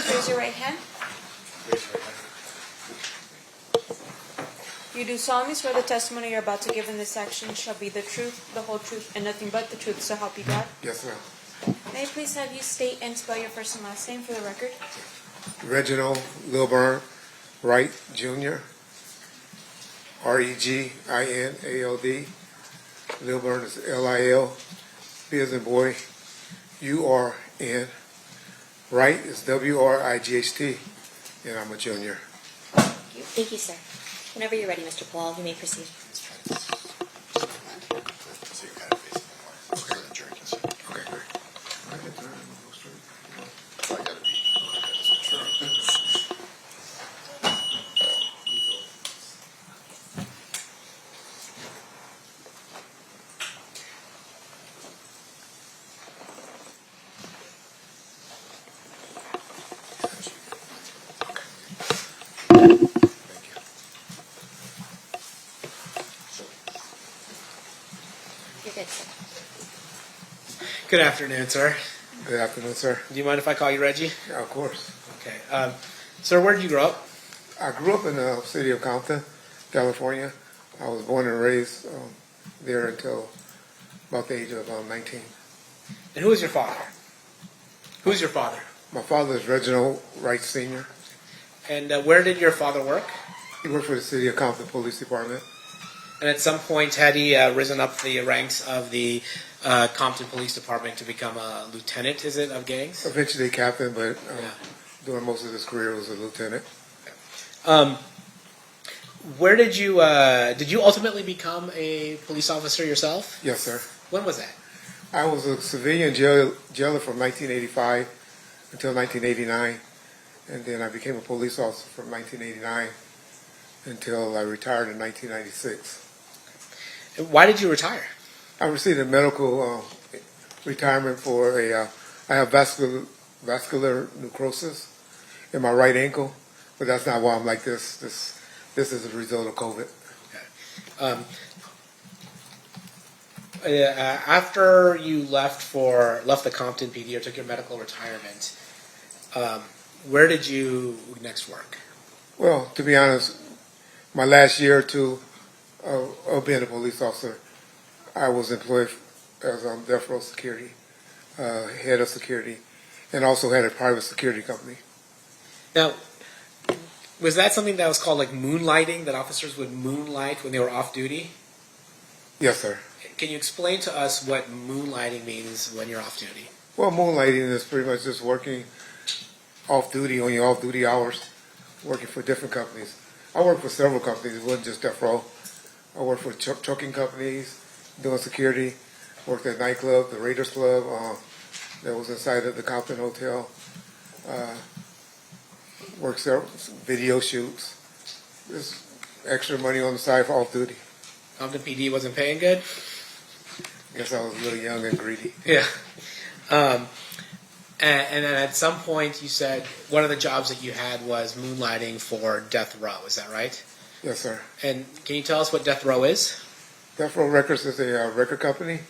Please raise your right hand. You do solemnly swear the testimony you're about to give in this action shall be the truth, the whole truth, and nothing but the truth, so help you God? Yes, ma'am. May I please have you state and spell your first and last name for the record? Reggie Wright Jr. Reginald. Lilburn is Lil. B as in boy. URN. Wright is WRIGHT. And I'm a junior. Thank you, sir. Whenever you're ready, Mr. Paul, you may proceed. Okay, great. You're good, sir. Good afternoon, sir. Good afternoon, sir. Do you mind if I call you Reggie? Yeah, of course. Okay. Sir, where did you grow up? I grew up in the city of Compton, California. I was born and raised there until about the age of 19. And who is your father? Who's your father? My father is Reginald Wright Sr. And where did your father work? He worked for the city of Compton Police Department. And at some point, had he risen up the ranks of the Compton Police Department to become a lieutenant, is it, of gangs? Eventually captain, but Yeah. during most of his career was a lieutenant. Where did you ultimately become a police officer yourself? Yes, sir. When was that? I was a civilian jailer from 1985 until 1989, and then I became a police officer from 1989 until I retired in 1996. And why did you retire? I received a medical retirement for I have vascular necrosis in my right ankle, but that's not why I'm like this. This is a result of COVID. After you left the Compton PD or took your medical retirement, where did you next work? Well, to be honest, my last year or two of being a police officer, I was employed as death row security, head of security, and also had a private security company. Now, was that something that was called like moonlighting, that officers would moonlight when they were off duty? Yes, sir. Can you explain to us what moonlighting means when you're off duty? Well, moonlighting is pretty much just working off duty on your off duty hours, working for different companies. I worked for several companies. It wasn't just death row. I worked for trucking companies, doing security. Worked at nightclub, the Raiders Club, that was inside of the Compton Hotel. Worked several video shoots. Just extra money on the side for off duty. Compton PD wasn't paying good? Guess I was a little young and greedy. Yeah. And then at some point you said one of the jobs that you had was moonlighting for Death Row. Is that right? Yes, sir. And can you tell us what Death Row is? Death Row Records is a record company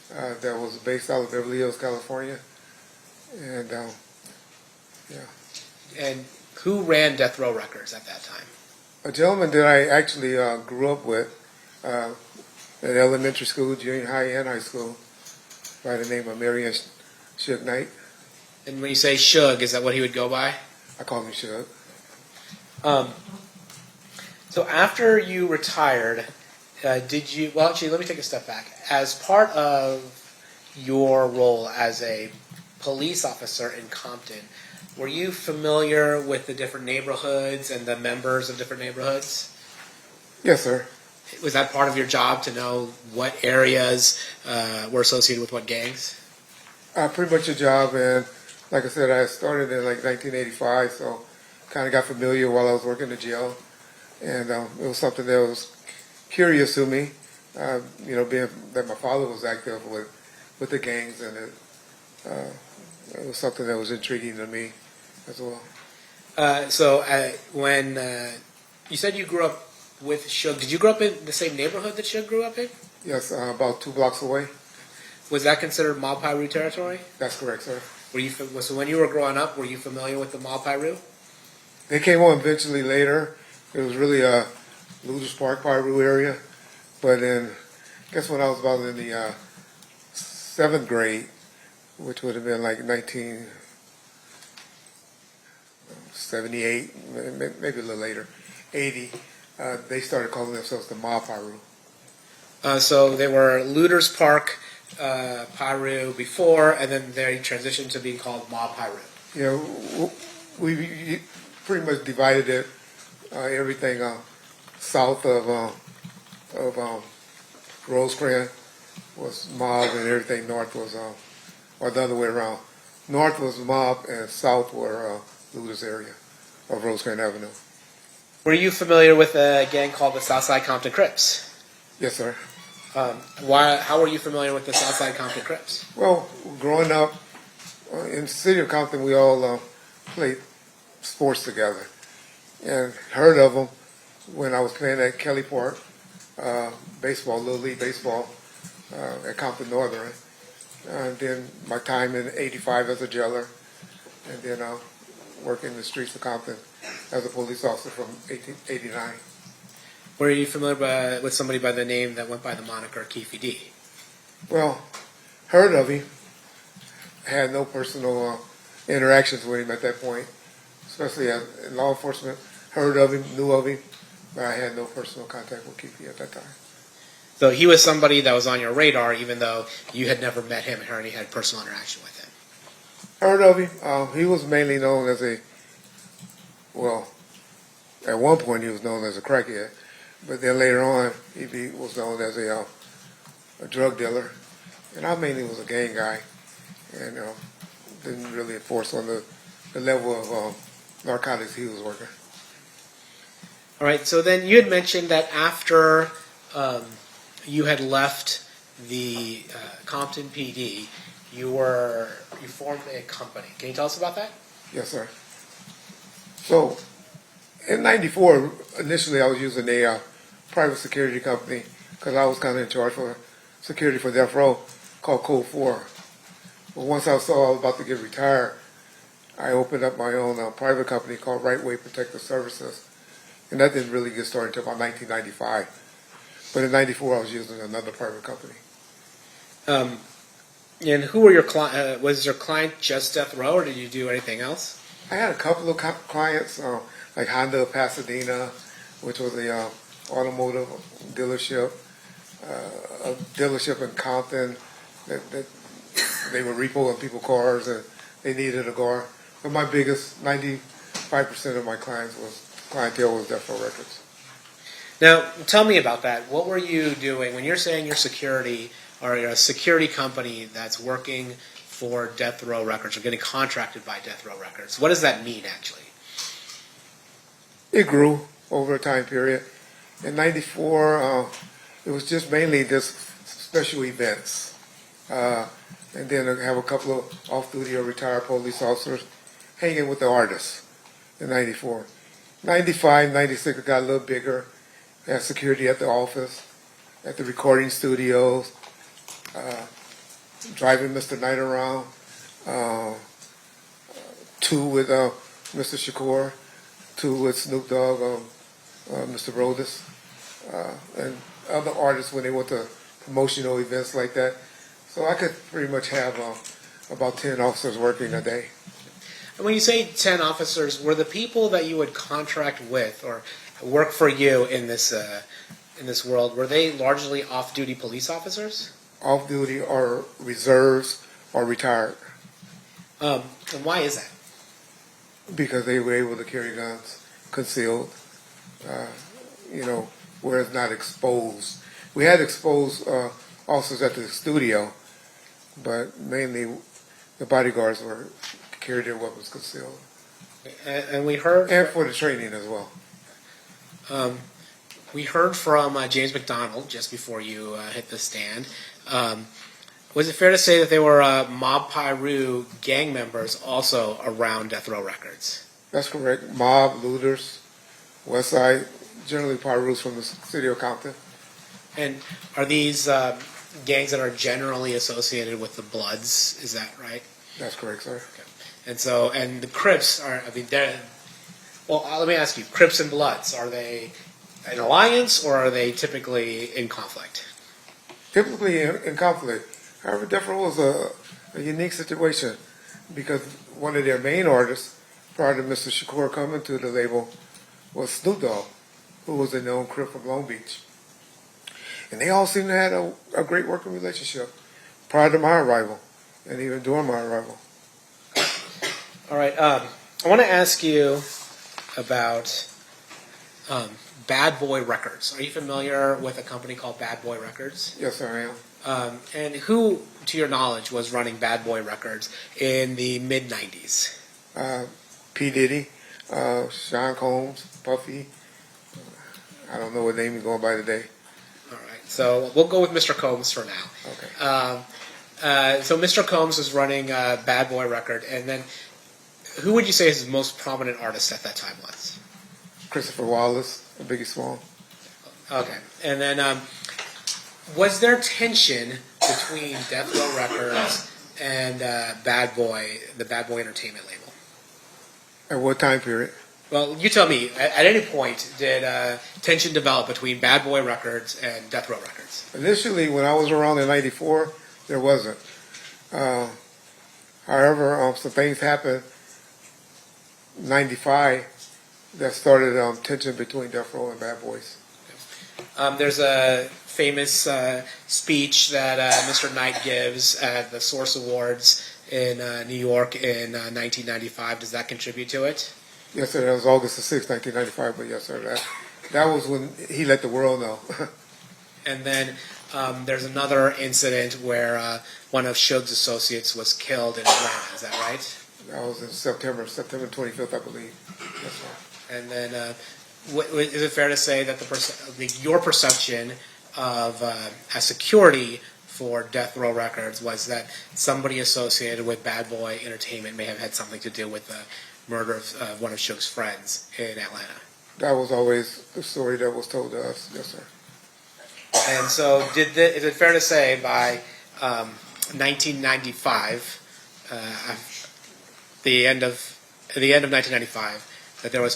that was based out of Beverly Hills, California. And, yeah. And who ran Death Row Records at that time? A gentleman that I actually grew up with at elementary school, junior high, and high school by the name of Marion Suge Knight. And when you say Suge, is that what he would go by? I call him Suge. So after you retired, did you, well actually let me take a step back. As part of your role as a police officer in Compton, were you familiar with the different neighborhoods and the members of different neighborhoods? Yes, sir. Was that part of your job to know what areas were associated with what gangs? Pretty much a job, and like I said, I started in like 1985, so kind of got familiar while I was working the jail, and it was something that was curious to me, being that my father was active with the gangs, and it was something that was intriguing to me as well. So when you said you grew up with Suge, did you grow up in the same neighborhood that Suge grew up in? Yes, about 2 blocks away. Was that considered mob Piru territory? That's correct, sir. So when you were growing up, were you familiar with the Mob Piru? They came on eventually later. It was really a Looters Park, Piru area. But then, I guess when I was about in the 7th grade, which would have been like 1978, maybe a little later, 80, they started calling themselves the Mob Piru. So they were Looters Park Piru before, and then they transitioned to being called Mob Piru. Yeah, we pretty much divided it, everything south of Rosecrans was mob, and everything north was, or the other way around. North was mob, and south were Looters area of Rosecrans Avenue. Were you familiar with a gang called the Southside Compton Crips? Yes, sir. How were you familiar with the Southside Compton Crips? Well, growing up in the city of Compton, we all played sports together, and heard of them when I was playing at Kelly Park, baseball, Little League baseball, at Compton Northern. And then my time in '85 as a jailer, and then working in the streets of Compton as a police officer from 1989. Were you familiar with somebody by the name that went by the moniker Keffe D? Well, heard of him. Had no personal interactions with him at that point, especially in law enforcement. Heard of him, knew of him, but I had no personal contact with Keffe at that time. So he was somebody that was on your radar, even though you had never met him or any had personal interaction with him. Heard of him. He was mainly known as at one point he was known as a crackhead, but then later on he was known as a drug dealer, and I mainly was a gang guy, and didn't really enforce on the level of narcotics he was working. All right. So then you had mentioned that after you had left the Compton PD, you formed a company. Can you tell us about that? Yes, sir. So, in '94, initially I was using a private security company because I was kind of in charge for security for death row, called Code 4. But once I saw I was about to get retired, I opened up my own private company called Right Way Protective Services, and that didn't really get started until about 1995. But in '94, I was using another private company. And who were your client? Was your client just death row, or did you do anything else? I had a couple of clients, like Honda of Pasadena, which was a automotive dealership, a dealership in Compton that they were repoing people's cars and they needed a car. But my biggest, 95% of my clientele was Death Row Records. Now, tell me about that. What were you doing when you're saying you're security or you're a security company that's working for Death Row Records or getting contracted by Death Row Records? What does that mean, actually? It grew over a time period. In '94, it was just mainly just special events. And then I have a couple of off-duty or retired police officers hanging with the artists in '94. '95, '96, it got a little bigger. I had security at the office, at the recording studios, driving Mr. Knight around, two with Mr. Shakur, two with Snoop Dogg, Mr. Rodis, and other artists when they went to promotional events like that. So I could pretty much have about 10 officers working a day. And when you say 10 officers, were the people that you would contract with or work for you in this world, were they largely off-duty police officers? Off-duty or reserves or retired. And why is that? Because they were able to carry guns concealed, where it's not exposed. We had exposed officers at the studio, but mainly the bodyguards carried their weapons concealed. And we heard... And for the training as well. We heard from James McDonald just before you hit the stand. Was it fair to say that there were Mob Piru gang members also around Death Row Records? That's correct. Mob, Looters, West Side, generally Pirus from the city of Compton. And are these gangs that are generally associated with the Bloods? Is that right? That's correct, sir. And so, and the Crips are, I mean, they're, well, let me ask you, Crips and Bloods, are they an alliance or are they typically in conflict? Typically in conflict. However, Death Row was a unique situation because one of their main artists prior to Mr. Shakur coming to the label was Snoop Dogg, who was a known Crip from Long Beach. And they all seemed to have a great working relationship prior to my arrival and even during my arrival. All right. I want to ask you about Bad Boy Records. Are you familiar with a company called Bad Boy Records? Yes, sir, I am. And who, to your knowledge, was running Bad Boy Records in the mid-'90s? P. Diddy, Sean Combs, Puffy. I don't know what name he's going by today. All right. So we'll go with Mr. Combs for now. Okay. So Mr. Combs was running Bad Boy Record, and then who would you say his most prominent artist at that time was? Christopher Wallace, Biggie Small. Okay. And then was there tension between Death Row Records and Bad Boy, the Bad Boy Entertainment label? At what time period? Well, you tell me. At any point, did tension develop between Bad Boy Records and Death Row Records? Initially, when I was around in '94, there wasn't. However, some things happened in '95 that started tension between Death Row and Bad Boys. There's a famous speech that Mr. Knight gives at the Source Awards in New York in 1995. Does that contribute to it? Yes, sir. That was August the 6th, 1995. But yes, sir. That was when he let the world know. And then there's another incident where one of Suge's associates was killed in Atlanta. Is that right? That was in September 25th, I believe. Yes, sir. And then, is it fair to say that your perception of as security for Death Row Records was that somebody associated with Bad Boy Entertainment may have had something to do with the murder of one of Suge's friends in Atlanta? That was always the story that was told to us. Yes, sir. And so, is it fair to say by 1995, the end of 1995, that there was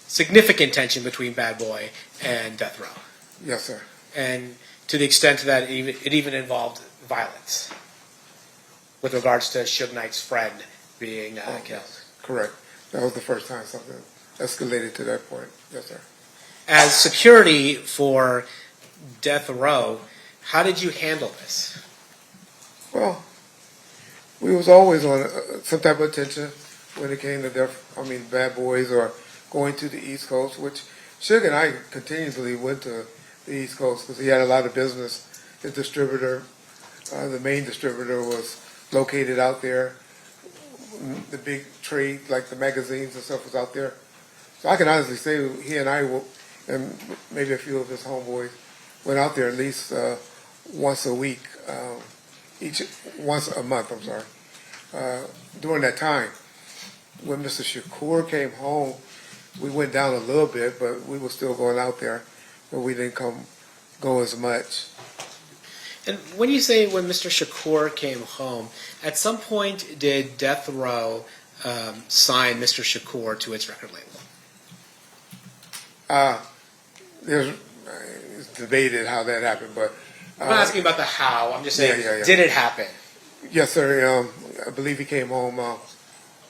significant tension between Bad Boy and Death Row? Yes, sir. And to the extent that it even involved violence with regards to Suge Knight's friend being killed. Correct. That was the first time something escalated to that point. Yes, sir. As security for Death Row, how did you handle this? Well, we was always on some type of attention when it came to Bad Boys or going to the East Coast, which Suge and I continuously went to the East Coast because he had a lot of business. His distributor, the main distributor, was located out there. The big trade, like the magazines and stuff, was out there. So I can honestly say he and I, and maybe a few of his homeboys, went out there at least once a week, once a month, I'm sorry, during that time. When Mr. Shakur came home, we went down a little bit, but we were still going out there, but we didn't go as much. And when you say when Mr. Shakur came home, at some point did Death Row sign Mr. Shakur to its record label? It's debated how that happened, but I'm not asking about the how. I'm just saying, yeah. did it happen? Yes, sir. I believe he came home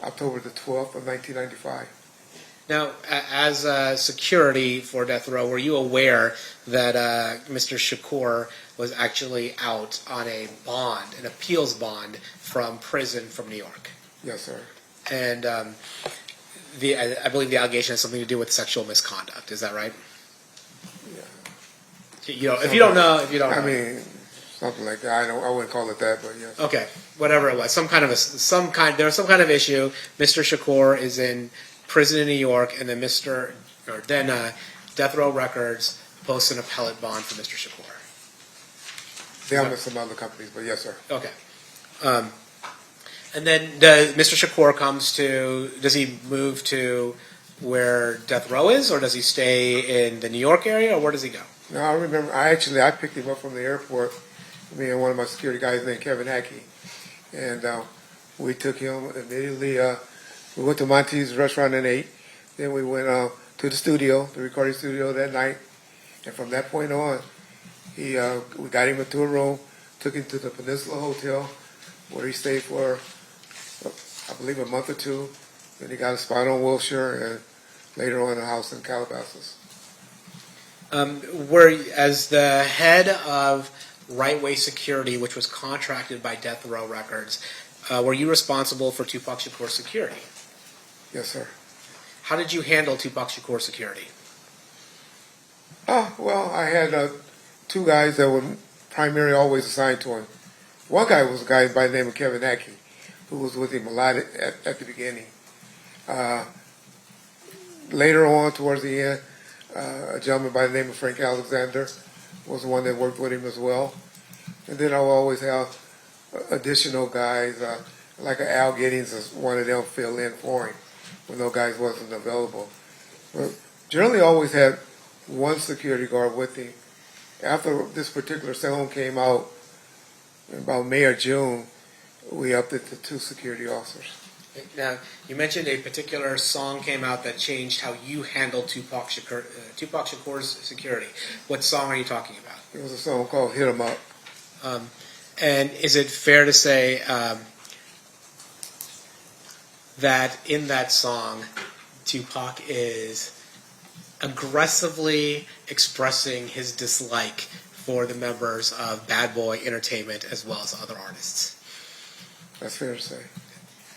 October the 12th of 1995. Now, as security for Death Row, were you aware that Mr. Shakur was actually out on a bond, an appeals bond from prison from New York? Yes, sir. And I believe the allegation has something to do with sexual misconduct. Is that right? Yeah. If you don't know. I mean, something like that. I wouldn't call it that, but yes. Okay, whatever it was, there was some kind of issue. Mr. Shakur is in prison in New York, and then Death Row Records posts an appellate bond for Mr. Shakur. They have some other companies, but yes, sir. Okay. And then Mr. Shakur does he move to where Death Row is, or does he stay in the New York area, or where does he go? No, I remember, I picked him up from the airport, me and one of my security guys named Kevin Hackey. And We took him immediately. We went to Monty's restaurant and ate. Then we went to the studio, the recording studio that night. And from that point on, we got him into a room, took him to the Peninsula Hotel, where he stayed for, I believe, a month or two. Then he got a spot on Wilshire, and later on a house in Calabasas. As the head of Right Way Security, which was contracted by Death Row Records, were you responsible for Tupac Shakur's security? Yes, sir. How did you handle Tupac Shakur's security? Well, I had two guys that were primarily always assigned to him. One guy was a guy by the name of Keffe D, who was with him a lot at the beginning. Later on, towards the end, a gentleman by the name of Frank Alexander was the one that worked with him as well. And then I will always have additional guys, like Al Giddings is one of them, fill in for him when those guys wasn't available. But generally always had one security guard with him. After this particular song came out in about May or June, we upped it to 2 security officers. Now, you mentioned a particular song came out that changed how you handled Tupac Shakur's security. What song are you talking about? It was a song called Hit 'Em Up. And is it fair to say that in that song, Tupac is aggressively expressing his dislike for the members of Bad Boy Entertainment as well as other artists? That's fair to say.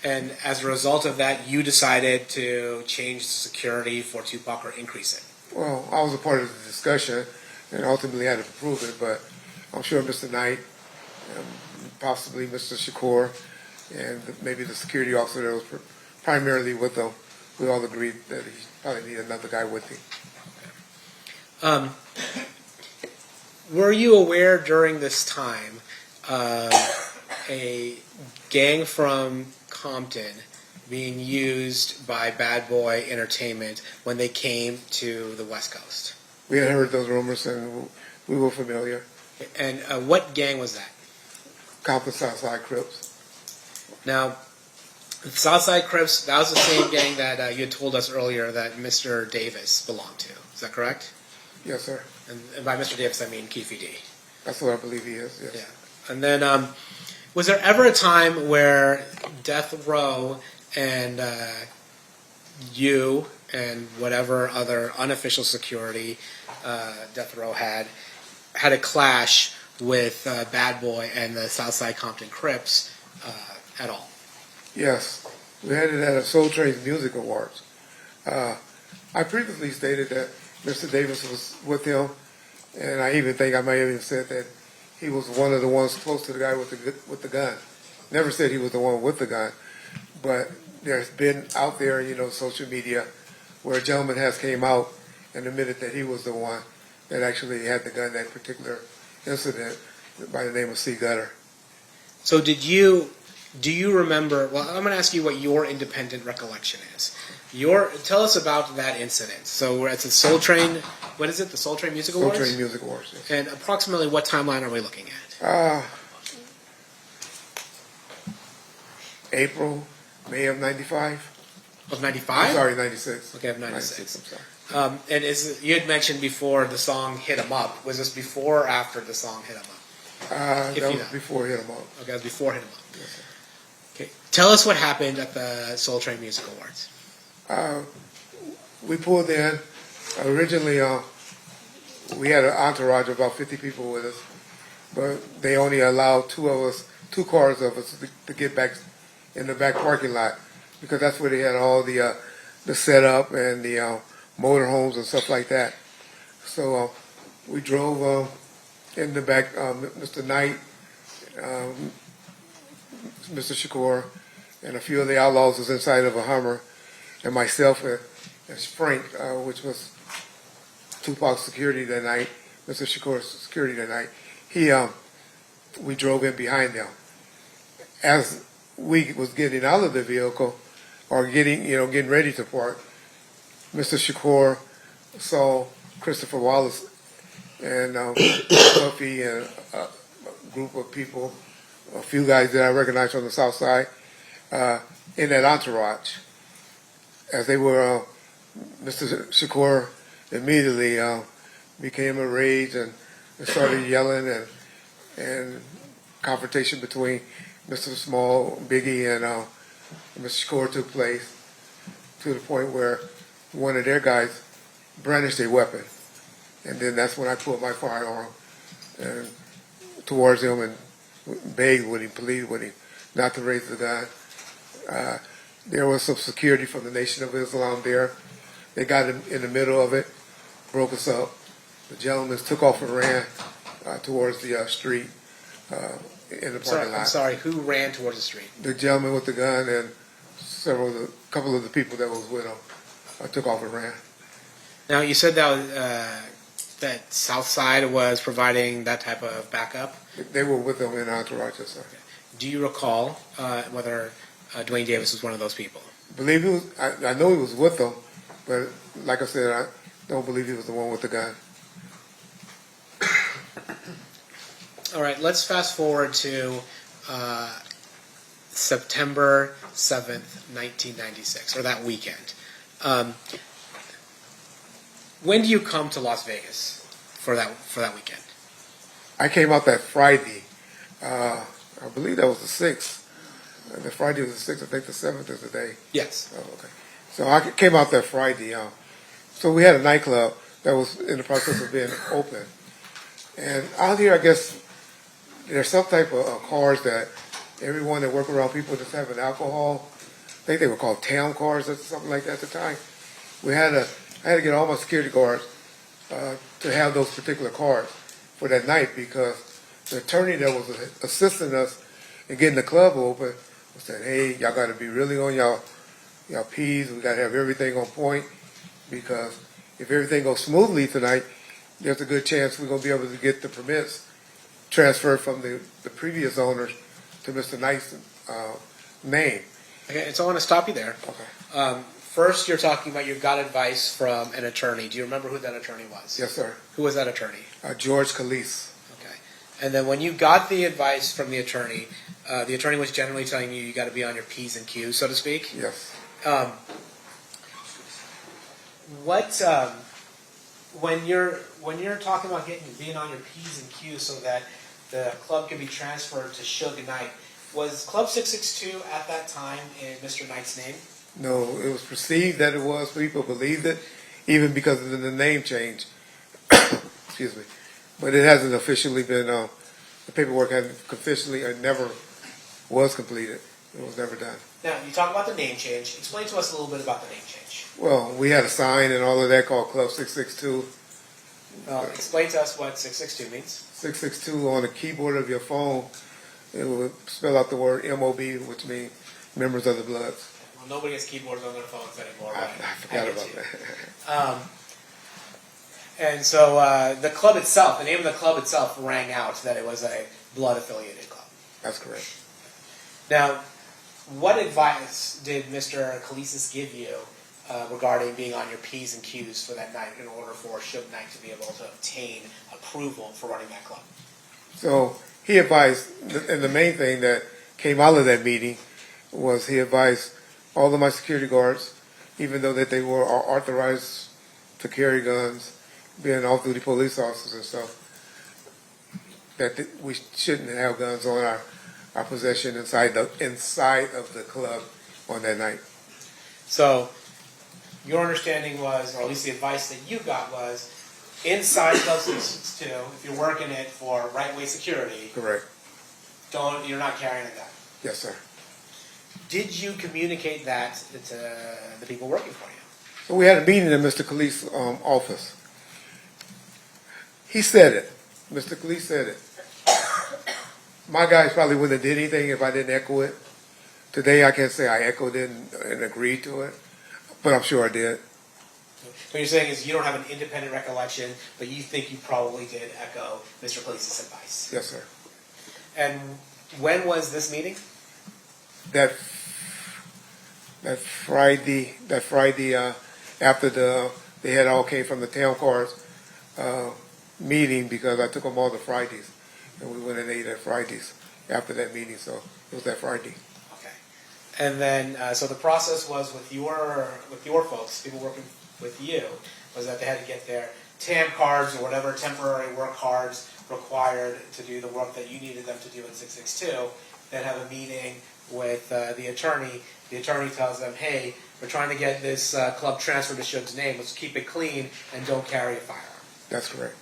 And as a result of that, you decided to change security for Tupac or increase it? Well, I was a part of the discussion and ultimately had to approve it, but I'm sure Mr. Knight, possibly Mr. Shakur, and maybe the security officer that was primarily with them, we all agreed that he probably needed another guy with him. Were you aware during this time of a gang from Compton being used by Bad Boy Entertainment when they came to the West Coast? We had heard those rumors and we were familiar. And what gang was that? Compton Southside Crips. Now, the Southside Crips, that was the same gang that you had told us earlier that Mr. Davis belonged to. Is that correct? Yes, sir. And by Mr. Davis, I mean Keffe D. That's what I believe he is, yes. Yeah. And then, was there ever a time where Death Row and you and whatever other unofficial security Death Row had a clash with Bad Boy and the Southside Compton Crips at all? Yes. We had it at a Soul Train's Music Awards. I previously stated that Mr. Davis was with him, and I even think I might have even said that he was one of the ones close to the guy with the gun. Never said he was the one with the gun, but there's been out there, social media, where a gentleman has came out and admitted that he was the one that actually had the gun that particular incident by the name of C. Gutter. So do you remember, well, I'm going to ask you what your independent recollection is. Tell us about that incident. So we're at the Soul Train, what is it, the Soul Train Music Awards? Soul Train Music Awards, yes. And approximately what timeline are we looking at? April, May of 95. Of 95? Sorry, 96. Okay, of 96. I'm sorry. And you had mentioned before the song Hit 'Em Up. Was this before or after the song Hit 'Em Up? That was before Hit 'Em Up. Okay, that was before Hit 'Em Up. Yes, sir. Okay, tell us what happened at the Soul Train Music Awards. We pulled in. Originally, we had an entourage of about 50 people with us, but they only allowed two cars of us to get back in the back parking lot because that's where they had all the setup and the motorhomes and stuff like that. So we drove in the back. Mr. Knight, Mr. Shakur, and a few of the outlaws was inside of a Hummer, and myself and Frank, which was Tupac's security that night, Mr. Shakur's security that night. We drove in behind them. As we was getting out of the vehicle, or getting ready to park, Mr. Shakur saw Christopher Wallace and Puffy and a group of people, a few guys that I recognized from the South Side, in that entourage. As they were, Mr. Shakur immediately became enraged and started yelling, and confrontation between Mr. Small, Biggie, and Mr. Shakur took place to the point where one of their guys brandished a weapon. And then that's when I pulled my firearm and towards him and begged with him, pleaded with him not to raise the gun. There was some security from the Nation of Islam there. They got in the middle of it, broke us up. The gentlemen took off and ran towards the street in the parking lot. I'm sorry, who ran towards the street? The gentleman with the gun and couple of the people that was with him took off and ran. Now, you said that Southside was providing that type of backup. They were with them in entourage, yes, sir. Do you recall whether Duane Davis was one of those people? Believe he was. I know he was with them, but like I said, I don't believe he was the one with the gun. All right, let's fast forward to September 7th, 1996, or that weekend. When do you come to Las Vegas for that weekend? I came out that Friday. I believe that was the 6th. The Friday was the 6th. I think the 7th is the day. Yes. Oh, okay. So I came out that Friday. So we had a nightclub that was in the process of being open. And out here, I guess, there's some type of cars that everyone that work around people just having alcohol. I think they were called town cars or something like that at the time. I had to get all my security guards to have those particular cars for that night because the attorney that was assisting us in getting the club open said, "Hey, y'all got to be really on y'all P's. We got to have everything on point because if everything goes smoothly tonight, there's a good chance we're going to be able to get the permits transferred from the previous owners to Mr. Knight's name." Okay, so I want to stop you there. Okay. First, you're talking about you got advice from an attorney. Do you remember who that attorney was? Yes, sir. Who was that attorney? George Calise. Okay. And then when you got the advice from the attorney was generally telling you got to be on your P's and Q's, so to speak. Yes. When you're talking about being on your P's and Q's so that the club can be transferred to Suge Knight, was Club 662 at that time in Mr. Knight's name? No, it was perceived that it was. People believed it, even because of the name change. Excuse me. But it hasn't officially been, the paperwork hasn't officially, or never was completed. It was never done. Now, you talk about the name change. Explain to us a little bit about the name change. Well, we had a sign and all of that called Club 662. Explain to us what 662 means. 662 on the keyboard of your phone, it will spell out the word MOB, which means Members of the Bloods. Well, nobody has keyboards on their phones anymore. I Right? forgot about that. And so the club itself, the name of the club itself rang out that it was a blood-affiliated club. That's correct. Now, what advice did Mr. Kalisis give you regarding being on your P's and Q's for that night in order for Suge Knight to be able to obtain approval for running that club? So he advised, and the main thing that came out of that meeting was he advised all of my security guards, even though that they were authorized to carry guns, being off-duty police officers and stuff, that we shouldn't have guns on our possession inside of the club on that night. So your understanding was, or at least the advice that you got was, inside Club 662, if you're working it for right-way security, Correct. you're not carrying a gun. Yes, sir. Did you communicate that to the people working for you? So we had a meeting in Mr. Khalif's office. He said it. Mr. Khalif said it. My guys probably wouldn't have did anything if I didn't echo it. Today I can't say I echoed it and agreed to it, but I'm sure I did. What you're saying is you don't have an independent recollection, but you think you probably did echo Mr. Kalis's advice. Yes, sir. And when was this meeting? That Friday after they had all came from the town cars meeting, because I took them all to Fridays, and we went and ate at Fridays after that meeting. So it was that Friday. Okay. And then, so the process was with your folks, people working with you, was that they had to get their TAM cards or whatever temporary work cards required to do the work that you needed them to do in 662. Then have a meeting with the attorney. The attorney tells them, "Hey, we're trying to get this club transferred to Shug's name. Let's keep it clean and don't carry a firearm." That's correct.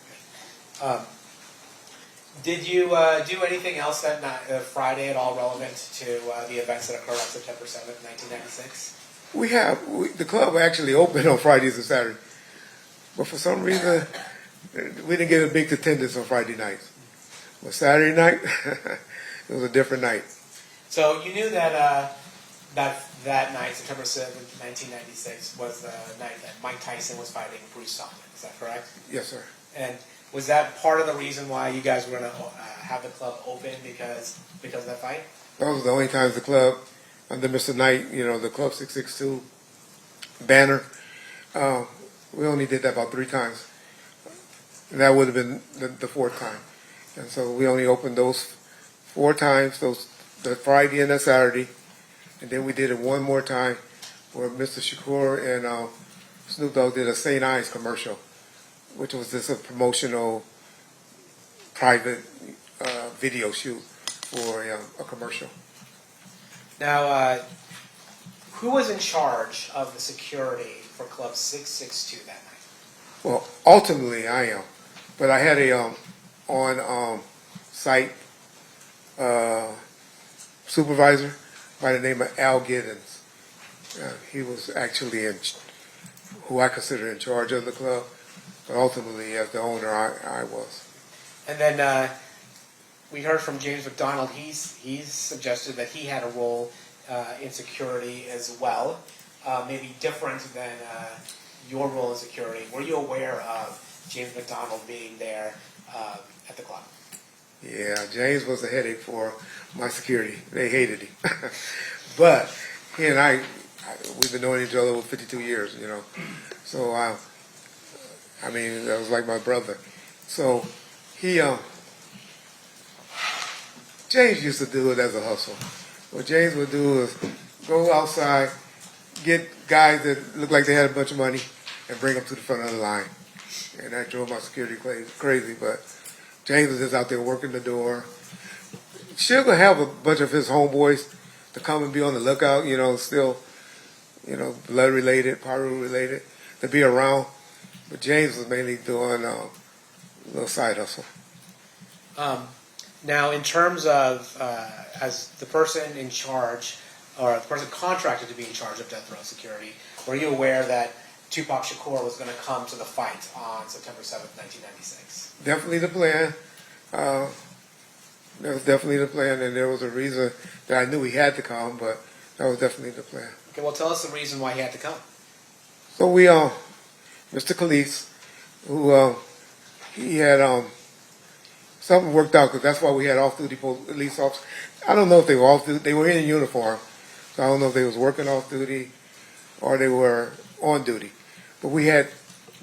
Did you do anything else that Friday at all relevant to the events that occurred on September 7th, 1996? The club actually opened on Fridays and Saturdays, but for some reason we didn't get a big attendance on Friday nights. But Saturday night, it was a different night. So you knew that that night, September 7th, 1996, was the night that Mike Tyson was fighting Bruce Stockton. Is that correct? Yes, sir. And was that part of the reason why you guys were going to have the club open because of that fight? Those were the only times the club, under Mr. Knight, the Club 662 banner, we only did that about 3 times. And that would have been the 4th time. And so we only opened those 4 times, the Friday and the Saturday. And then we did it one more time where Mr. Shakur and Snoop Dogg did a St. Ives commercial, which was just a promotional private video shoot for a commercial. Now, who was in charge of the security for Club 662 that night? Well, ultimately I am, but I had a on-site supervisor by the name of Al Giddens. He was actually who I consider in charge of the club, but ultimately as the owner I was. And then we heard from James McDonald. He's suggested that he had a role in security as well, maybe different than your role in security. Were you aware of James McDonald being there at the club? Yeah, James was a headache for my security. They hated him. But he and I, we've been knowing each other over 52 years, So, I mean, that was like my brother. So, James used to do it as a hustle. What James would do is go outside, get guys that looked like they had a bunch of money, and bring them to the front of the line. And that drove my security crazy, but James was just out there working the door. Sugar have a bunch of his homeboys to come and be on the lookout, still, blood related, pyro related, to be around. But James was mainly doing a little side hustle. Now, in terms of as the person in charge, or the person contracted to be in charge of death row security, were you aware that Tupac Shakur was going to come to the fight on September 7th, 1996? Definitely the plan. That was definitely the plan, and there was a reason that I knew he had to come, but that was definitely the plan. Okay, well, tell us the reason why he had to come. So we, Mr. Khalees, who he had something worked out, because that's why we had off-duty police officers. I don't know if they were off-duty. They were in uniform, so I don't know if they was working off-duty or they were on duty. But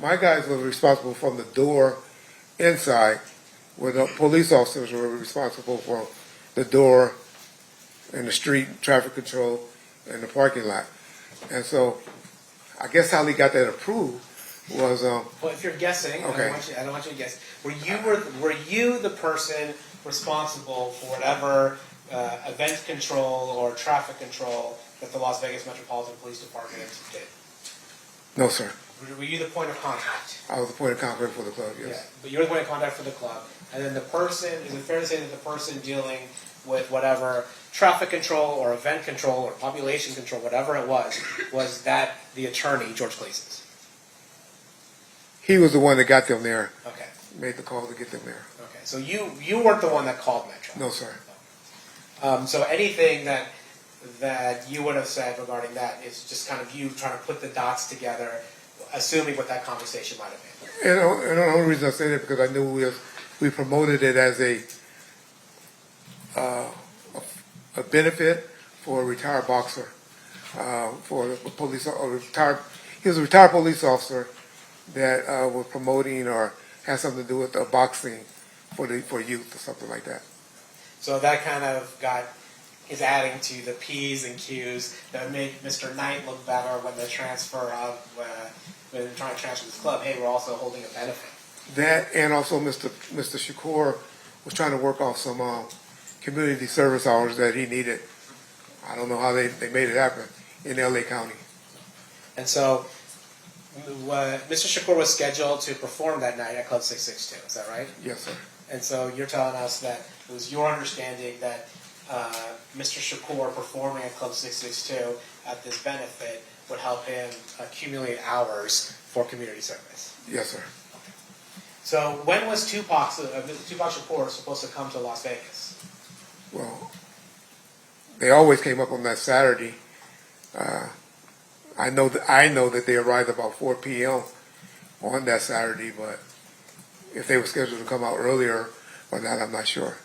my guys were responsible from the door inside, where the police officers were responsible for the door and the street traffic control and the parking lot. And so I guess how they got that approved was well, if you're guessing, okay. I don't want you to guess. Were you the person responsible for whatever event control or traffic control that the Las Vegas Metropolitan Police Department did? No, sir. Were you the point of contact? I was the point of contact for the club, yes. Yeah, but you're the point of contact for the club. And then the person, is it fair to say that the person dealing with whatever traffic control or event control or population control, whatever it was that the attorney, George Glases? He was the one that got them there, Okay. made the call to get them there. Okay. So you weren't the one that called Metro? No, sir. So anything that you would have said regarding that is just kind of you trying to put the dots together, assuming what that conversation might have been. And the only reason I say that because I knew we promoted it as a benefit for a retired boxer, for a police or retired. He was a retired police officer that was promoting or had something to do with boxing for youth or something like that. So that kind of got is adding to the P's and Q's that make Mr. Knight look better when they're trying to transfer this club. Hey, we're also holding a benefit. That and also Mr. Shakur was trying to work off some community service hours that he needed. I don't know how they made it happen in LA County. And so Mr. Shakur was scheduled to perform that night at Club 662. Is that right? Yes, sir. And so you're telling us that it was your understanding that Mr. Shakur performing at Club 662 at this benefit would help him accumulate hours for community service. Yes, sir. So when was Tupac Shakur supposed to come to Las Vegas? Well, they always came up on that Saturday. I know that they arrived about 4 p.m. on that Saturday, but if they were scheduled to come out earlier or not, I'm not sure.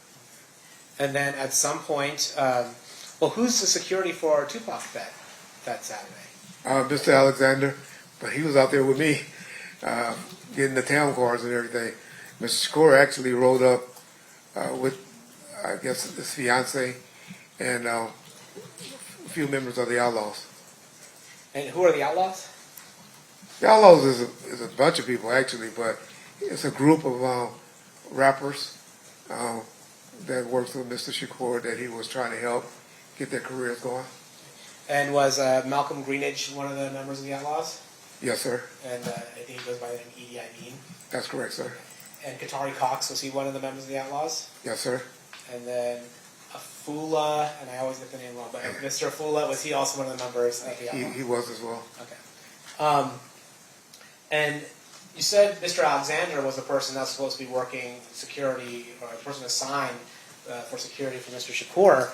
And then at some point, who's the security for Tupac that Saturday? Mr. Alexander, but he was out there with me, getting the town cars and everything. Mr. Shakur actually rode up with, I guess, his fiance and a few members of the Outlaws. And who are the Outlaws? The Outlaws is a bunch of people, actually, but it's a group of rappers that works with Mr. Shakur that he was trying to help get their careers going. And was Malcolm Greenidge one of the members of the Outlaws? Yes, sir. And I think he goes by the name Edie Amin. That's correct, sir. And Qatari Cox, was he one of the members of the Outlaws? Yes, sir. And then Afula, and I always get the name wrong, but Mr. Afula, was he also one of the members of the Outlaws? He was as well. Okay. And you said Mr. Alexander was the person that's supposed to be working security, or the person assigned for security for Mr. Shakur,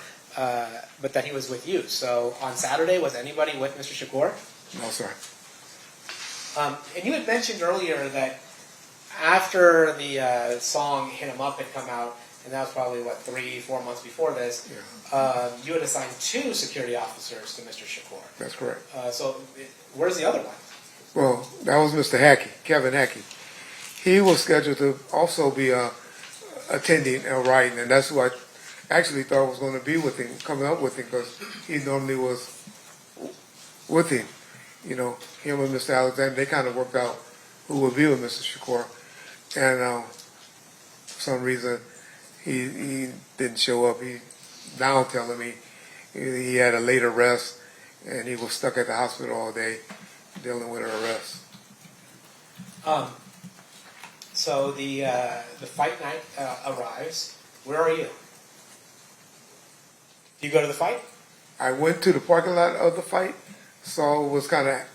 but that he was with you. So on Saturday, was anybody with Mr. Shakur? No, sir. And you had mentioned earlier that after the song "Hit 'Em Up" had come out, and that was probably, 3-4 months before this, Yeah. you had assigned 2 security officers to Mr. Shakur. That's correct. So where's the other one? Well, that was Mr. Hackey, Kevin Hackey. He was scheduled to also be attending and writing, and that's who I actually thought was going to be with him, coming up with him, because he normally was with him. You know, him and Mr. Alexander, they kind of worked out who would be with Mr. Shakur. And for some reason, he didn't show up. He now telling me he had a late arrest, and he was stuck at the hospital all day dealing with an arrest. So the fight night arrives. Where are you? Do you go to the fight? I went to the parking lot of the fight, so it was kind of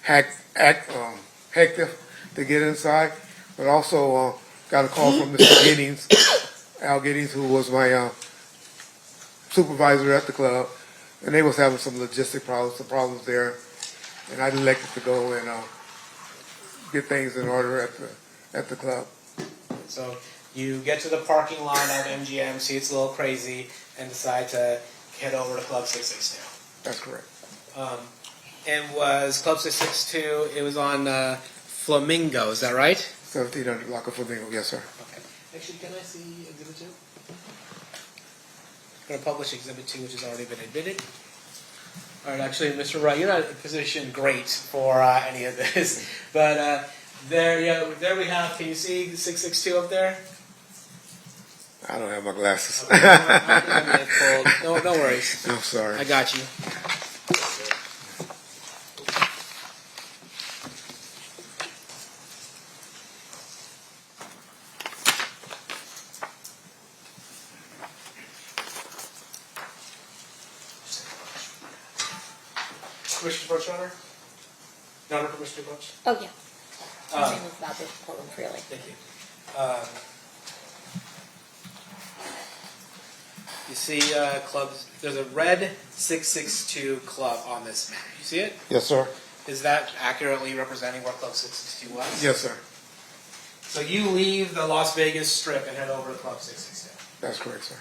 hectic to get inside, but also got a call from Mr. Giddings, Al Giddings, who was my supervisor at the club, and they was having some logistic problems, some problems there, and I elected to go and get things in order at the club. So you get to the parking lot at MGM, see it's a little crazy, and decide to head over to Club 662. That's correct. And was Club 662, it was on Flamingo, is that right? 1700 block of Flamingo, yes, sir. Okay. Actually, can I see Exhibit 2? I'm going to publish Exhibit 2, which has already been admitted. All right, actually, Mr. Wright, you're not positioned great for any of this, but there we have. Can you see 662 up there? I don't have my glasses. No worries. I'm sorry. I got you. Commissioner Brooks, Your Honor? Your Honor, Commissioner Brooks? Oh, yeah. I'm going to move about the courtroom freely. Thank you. You see clubs, there's a red 662 club on this map. You see it? Yes, sir. Is that accurately representing what Club 662 was? Yes, sir. So you leave the Las Vegas Strip and head over to Club 662. That's correct, sir.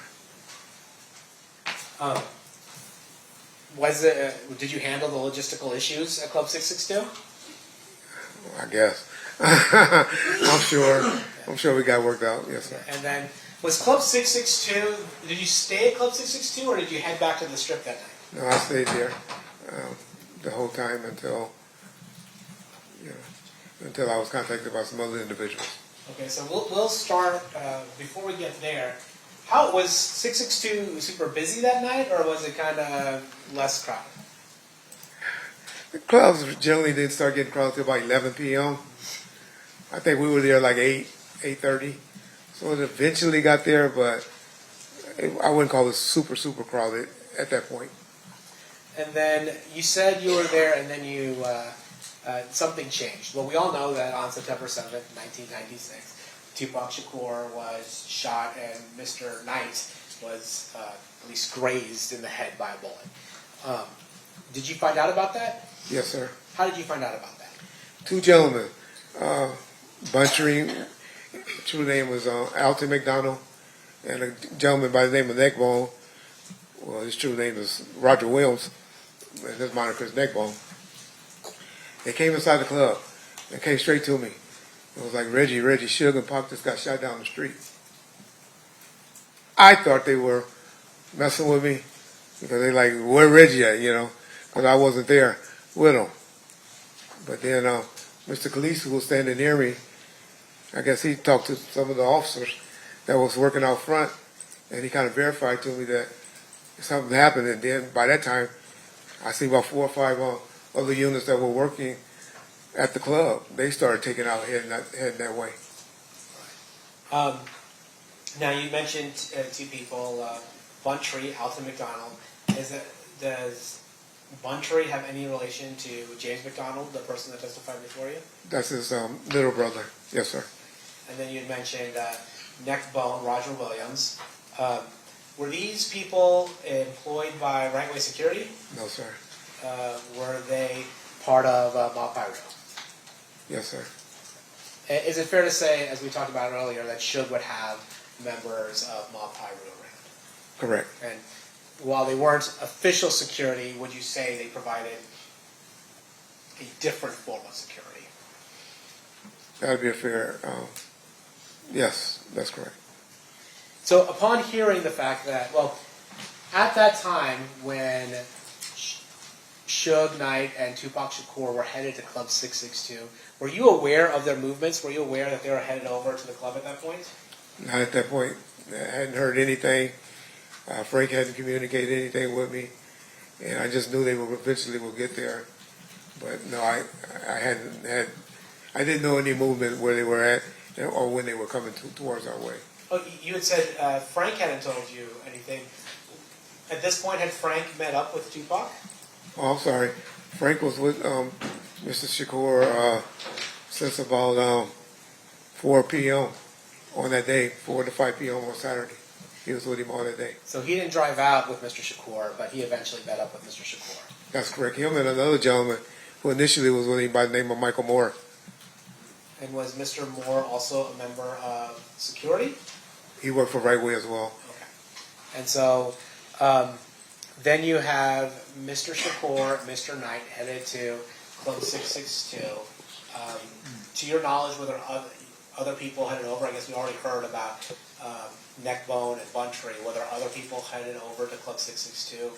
Did you handle the logistical issues at Club 662? I guess. I'm sure we got worked out. Yes, sir. And then Was Club 662, did you stay at Club 662 or did you head back to the strip that night? No, I stayed there the whole time until I was contacted by some other individuals. Okay, so we'll start, before we get there, how was 662 super busy that night or was it kind of less crowded? The clubs generally didn't start getting crowded till about 11 p.m. I think we were there like 8:30. So it eventually got there, but I wouldn't call it super crowded at that point. And then you said you were there and then you, something changed. Well, we all know that on September 7th, 1996, Tupac Shakur was shot and Mr. Knight was at least grazed in the head by a bullet. Did you find out about that? Yes, sir. How did you find out about that? Two gentlemen, Buntry, true name was Alton McDonald, and a gentleman by the name of Neckbone. Well, his true name is Roger Williams, and his moniker is Neckbone. They came inside the club and came straight to me. It was like, Reggie, Suge and Pac just got shot down the street. I thought they were messing with me because they like, where Reggie at, because I wasn't there with him. But then Mr. Khalees, who was standing near me, I guess he talked to some of the officers that was working out front, and he kind of verified to me that something happened. And then by that time, I see about 4 or 5 other units that were working at the club. They started taking out heading that way. Now you mentioned two people, Buntry, Alton McDonald. Does Buntry have any relation to James McDonald, the person that testified before you? That's his little brother. Yes, sir. And then you had mentioned Neckbone, Roger Williams. Were these people employed by Right Way Security? No, sir. Were they part of Mob Pyro? Yes, sir. Is it fair to say, as we talked about earlier, that Suge would have members of Mob Pyro around? Correct. And while they weren't official security, would you say they provided a different form of security? That would be a fair. Yes, that's correct. So upon hearing the fact that, well, at that time when Suge Knight and Tupac Shakur were headed to Club 662, were you aware of their movements? Were you aware that they were headed over to the club at that point? Not at that point. I hadn't heard anything. Frank hadn't communicated anything with me, and I just knew they would eventually get there. But no, I didn't know any movement where they were at or when they were coming towards our way. Oh, you had said Frank hadn't told you anything. At this point, had Frank met up with Tupac? Oh, I'm sorry. Frank was with Mr. Shakur since about 4 p.m. on that day, 4 to 5 p.m. on Saturday. He was with him all that day. So he didn't drive out with Mr. Shakur, but he eventually met up with Mr. Shakur. That's correct. Him and another gentleman who initially was with him by the name of Michael Moore. And was Mr. Moore also a member of security? He worked for Right Way as well. Okay. And so then you have Mr. Shakur, Mr. Knight headed to Club 662. To your knowledge, were there other people headed over? I guess we already heard about Neckbone and Buntry. Were there other people headed over to Club 662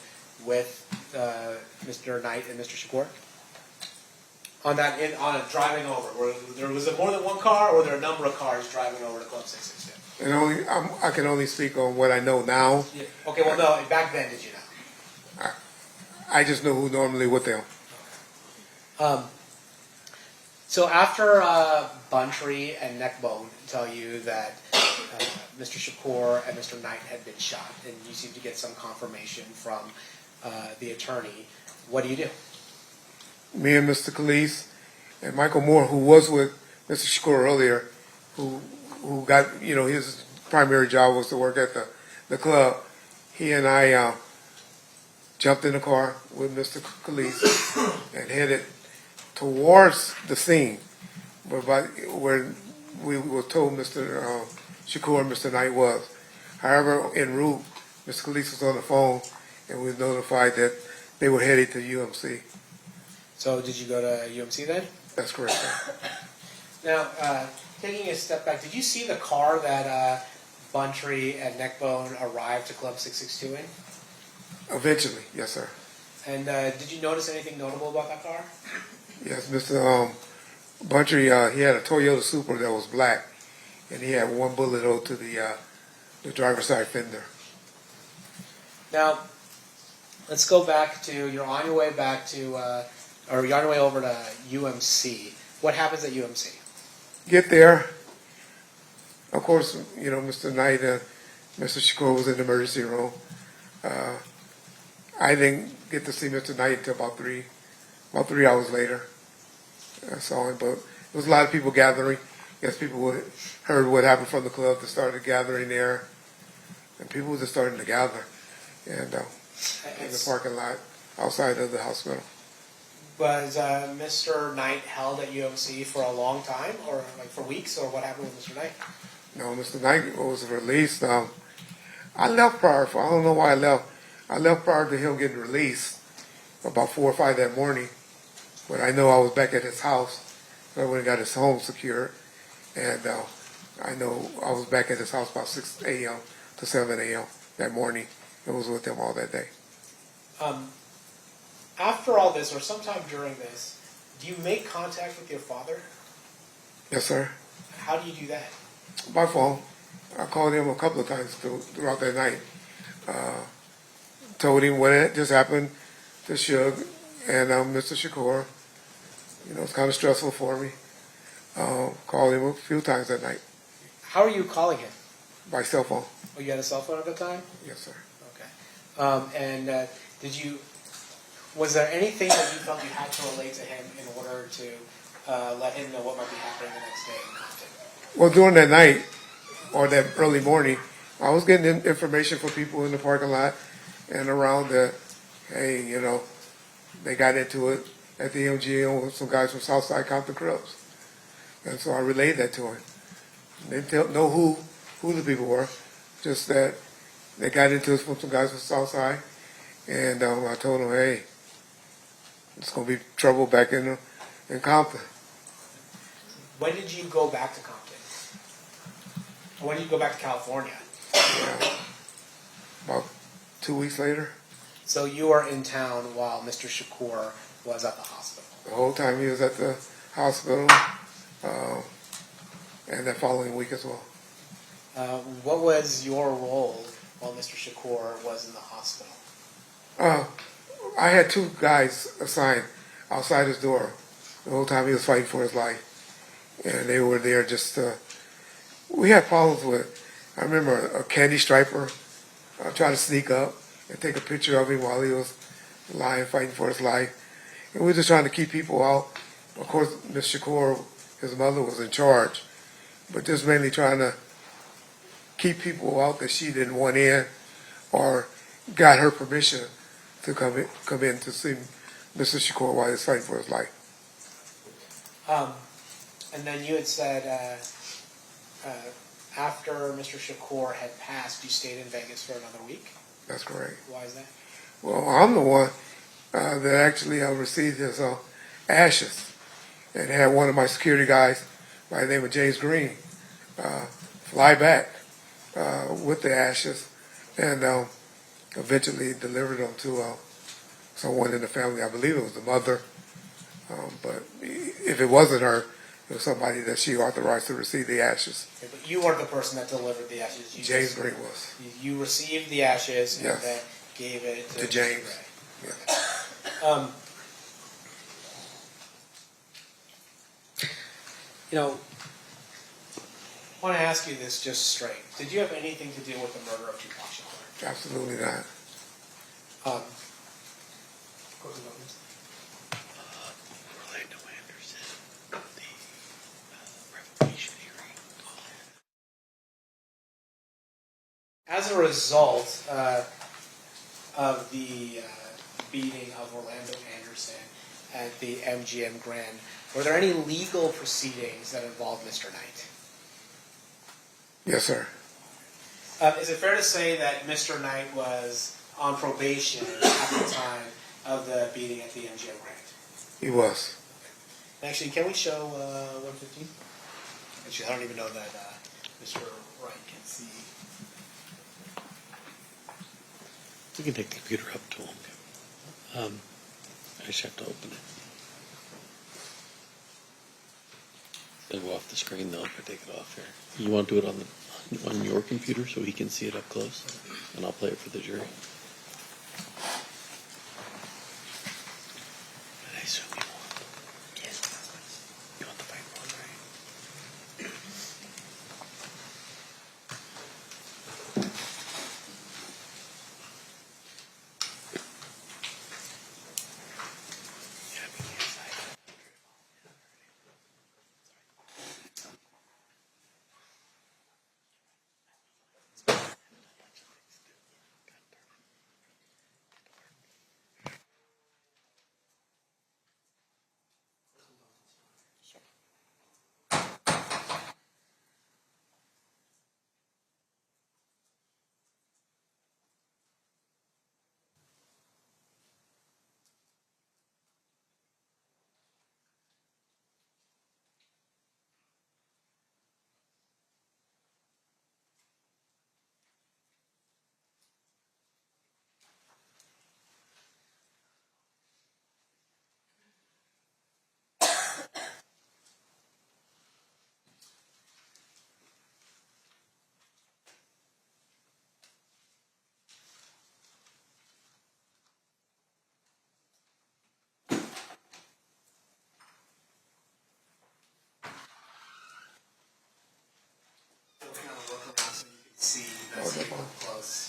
with Mr. Knight and Mr. Shakur? On driving over, was it more than one car, or were there a number of cars driving over to Club 662? And I can only speak on what I know now. Yeah. Okay, well, no, back then, did you know? I just know who normally with them. So after Buntry and Neckbone tell you that Mr. Shakur and Mr. Knight had been shot, and you seem to get some confirmation from the attorney, what do you do? Me and Mr. Khalees and Michael Moore, who was with Mr. Shakur earlier, who got, his primary job was to work at the club. He and I jumped in the car with Mr. Khalees and headed towards the scene where we were told Mr. Shakur and Mr. Knight was. However, en route, Mr. Khalees was on the phone and we were notified that they were headed to UMC. So did you go to UMC then? That's correct. Now, taking a step back, did you see the car that Buntree, and Neckbone arrived to Club 662 in? Eventually, yes, sir. And did you notice anything notable about that car? Yes, Mr. Buntry, he had a Toyota Supra that was black, and he had one bullet hole to the driver's side fender. Now, let's go back to, you're on your way back to, or you're on your way over to UMC. What happens at UMC? Get there. Of course, you know, Mr. Knight and Mr. Shakur was in the emergency room. I didn't get to see Mr. Knight until about 3 hours later. I saw him, but there was a lot of people gathering. Yes, people heard what happened from the club. They started gathering there, and people were just starting to gather, and in the parking lot outside of the hospital. Was Mr. Knight held at UMC for a long time, or like for weeks, or what happened with Mr. Knight? No, Mr. Knight was released. I left prior. I don't know why I left. I left prior to him getting released, about 4 or 5 that morning. But I know I was back at his house. So I went and got his home secured. And I know I was back at his house about 6 a.m. to 7 a.m. that morning. I was with him all that day. After all this, or sometime during this, do you make contact with your father? Yes, sir. How do you do that? By phone. I called him a couple of times throughout that night. Told him what had just happened to Shug and Mr. Shakur. You know, it's kind of stressful for me. Called him a few times that night How are you calling him? by cell phone. Oh, you had a cell phone at the time? Yes, sir. Okay. And was there anything that you felt you had to relate to him in order to let him know what might be happening the next day in Compton? Well, during that night or that early morning, I was getting information from people in the parking lot and around that, hey, you know, they got into it at the MGM with some guys from Southside Compton Clubs. And so I relayed that to him. They didn't know who the people were, just that they got into it from some guys from Southside. And I told them, hey, it's going to be trouble back in Compton. When did you go back to Compton? When did you go back to California? About 2 weeks later. So you were in town while Mr. Shakur was at the hospital. The whole time he was at the hospital, and that following week as well. What was your role while Mr. Shakur was in the hospital? I had 2 guys assigned outside his door the whole time he was fighting for his life. And they were there just we had problems with, I remember a candy striper trying to sneak up and take a picture of him while he was lying, fighting for his life. And we were just trying to keep people out. Of course, Ms. Shakur, his mother, was in charge, but just mainly trying to keep people out that she didn't want in or got her permission to come in to see Mr. Shakur while he was fighting for his life. And then you had said after Mr. Shakur had passed, you stayed in Vegas for another week? That's correct. Why is that? Well, I'm the one that actually received his ashes and had one of my security guys by the name of James Green fly back with the ashes and eventually delivered them to someone in the family. I believe it was the mother, but if it wasn't her, it was somebody that she authorized to receive the ashes. Okay, but you weren't the person that delivered the ashes. James Green was. You received the ashes and Yes. then gave it to James. Ray. Yeah. You know, I want to ask you this just straight. Did you have anything to do with the murder of Tupac Shakur? Absolutely not. Orlando Anderson, the revocation hearing. As a result of the beating of Orlando Anderson at the MGM Grand, were there any legal proceedings that involved Mr. Knight? Yes, sir. Is it fair to say that Mr. Knight was on probation at the time of the beating at the MGM Grand? He was. Actually, can we show 115? Actually, I don't even know that Mr. Wright can see We can take the computer up to him. I just have to open it. It'll go off the screen though if I take it off here. You want to do it on your computer so he can see it up close, and I'll play it for the jury. I assume you want. You want the white one, right? See that's up close.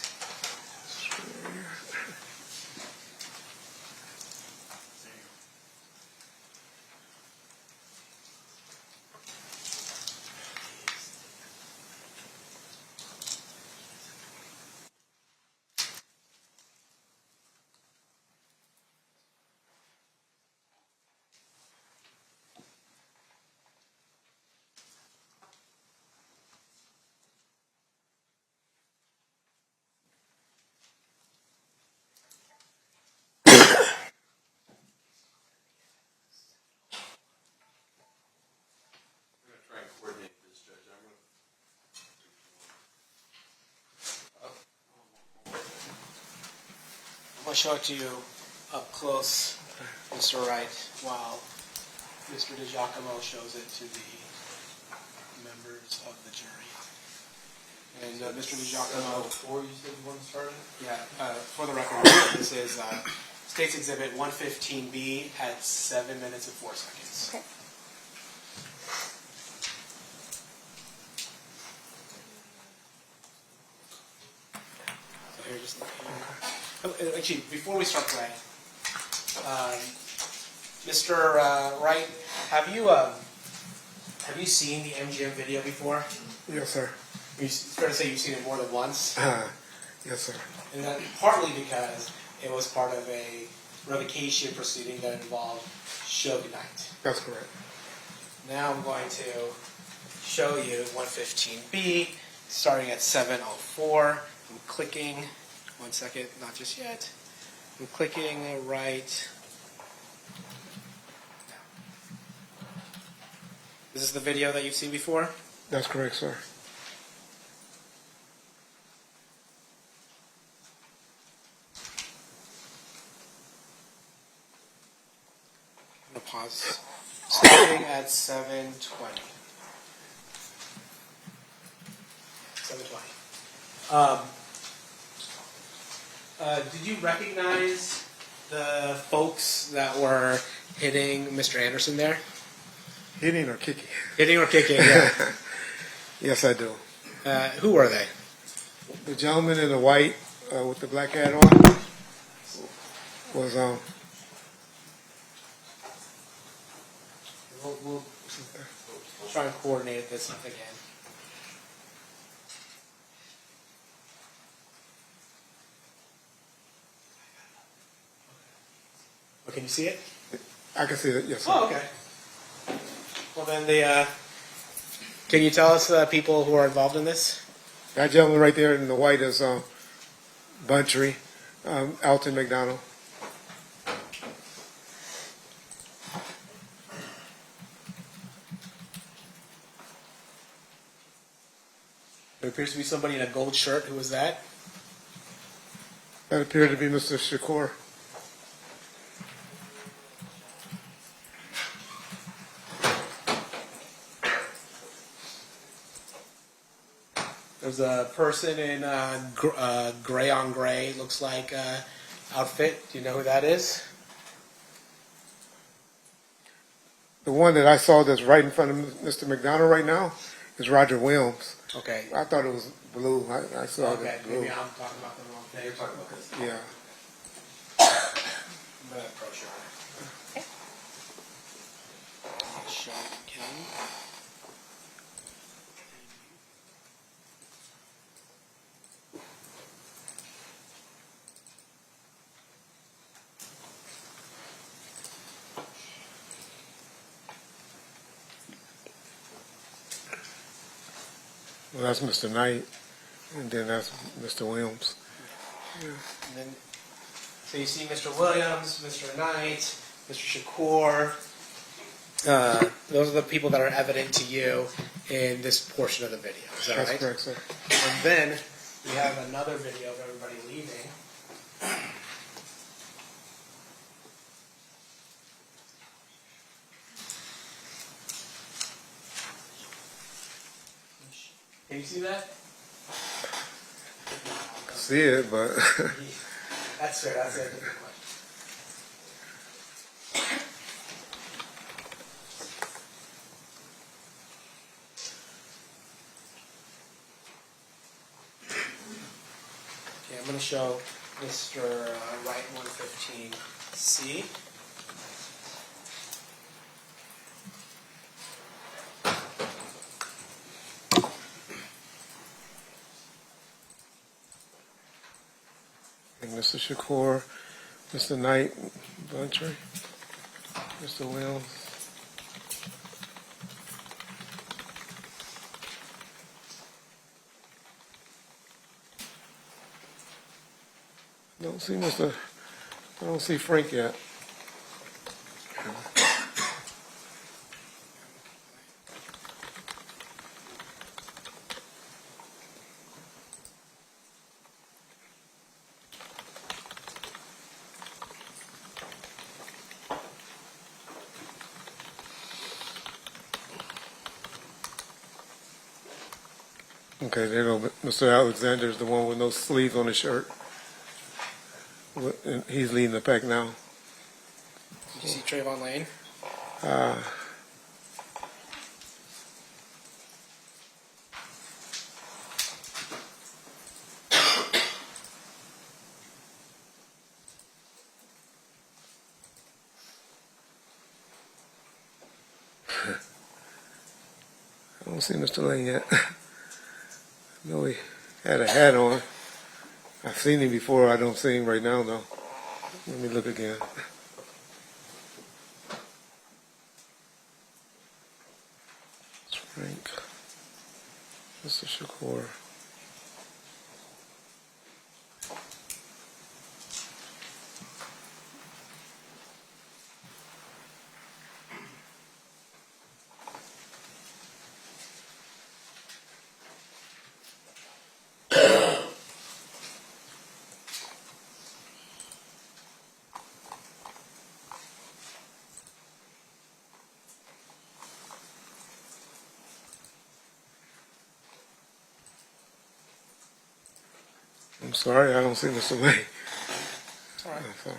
I'm going to show it to you up close, Mr. Wright, while Mr. DiGiacomo shows it to the members of the jury. And Mr. DiGiacomo, Before you said you want to start it? yeah, for the record, this is State's Exhibit 115B at 7 minutes and 4 seconds. Okay. So here, just actually, before we start playing, Mr. Wright, have you seen the MGM video before? Yes, sir. It's fair to say you've seen it more than once, Yes, sir. and that partly because it was part of a revocation proceeding that involved Suge Knight. That's correct. Now I'm going to show you 115B, starting at 7:04. I'm clicking. 1 second, not just yet. I'm clicking right now. This is the video that you've seen before? That's correct, sir. I'm going to pause. Starting at 7:20. 7:20. Did you recognize the folks that were hitting Mr. Anderson there? Hitting or kicking? Hitting or kicking, yeah. Yes, I do. Who were they? The gentleman in the white with the black hat on was We'll try and coordinate this again. Oh, can you see it? I can see it. Yes, sir. Oh, okay. Well, then can you tell us the people who are involved in this? That gentleman right there in the white is Buntry, Alton McDonald. There appears to be somebody in a gold shirt. Who was that? That appeared to be Mr. Shakur. There's a person in gray on gray, looks like outfit. Do you know who that is? The one that I saw that's right in front of Mr. McDonald right now is Roger Williams. Okay. I thought it was blue. I saw Okay, it blue. maybe I'm talking about the wrong thing. You're talking about this. Yeah. I'm gonna approach her. Show Kelly. Well, that's Mr. Knight, and then that's Mr. Williams. And then, so you see Mr. Williams, Mr. Knight, Mr. Shakur. Those are the people that are evident to you in this portion of the video. Is that That's right? correct, sir. And then we have another video of everybody leaving. Can you see that? See it, but That's fair. That's it. Okay, I'm going to show Mr. Wright 115C. and Mr. Shakur, Mr. Knight, Bluntry, Mr. Williams. I don't see Frank yet. Okay, there you go. Mr. Alexander's the one with no sleeves on his shirt. And he's leading the pack now. Did you see Trayvon Lane? I don't see Mr. Lane yet. I know he had a hat on. I've seen him before. I don't see him right now, though. Let me look again. It's Frank. Mr. Shakur. I'm sorry, I don't see Mr. Lane. It's all right. I'm sorry.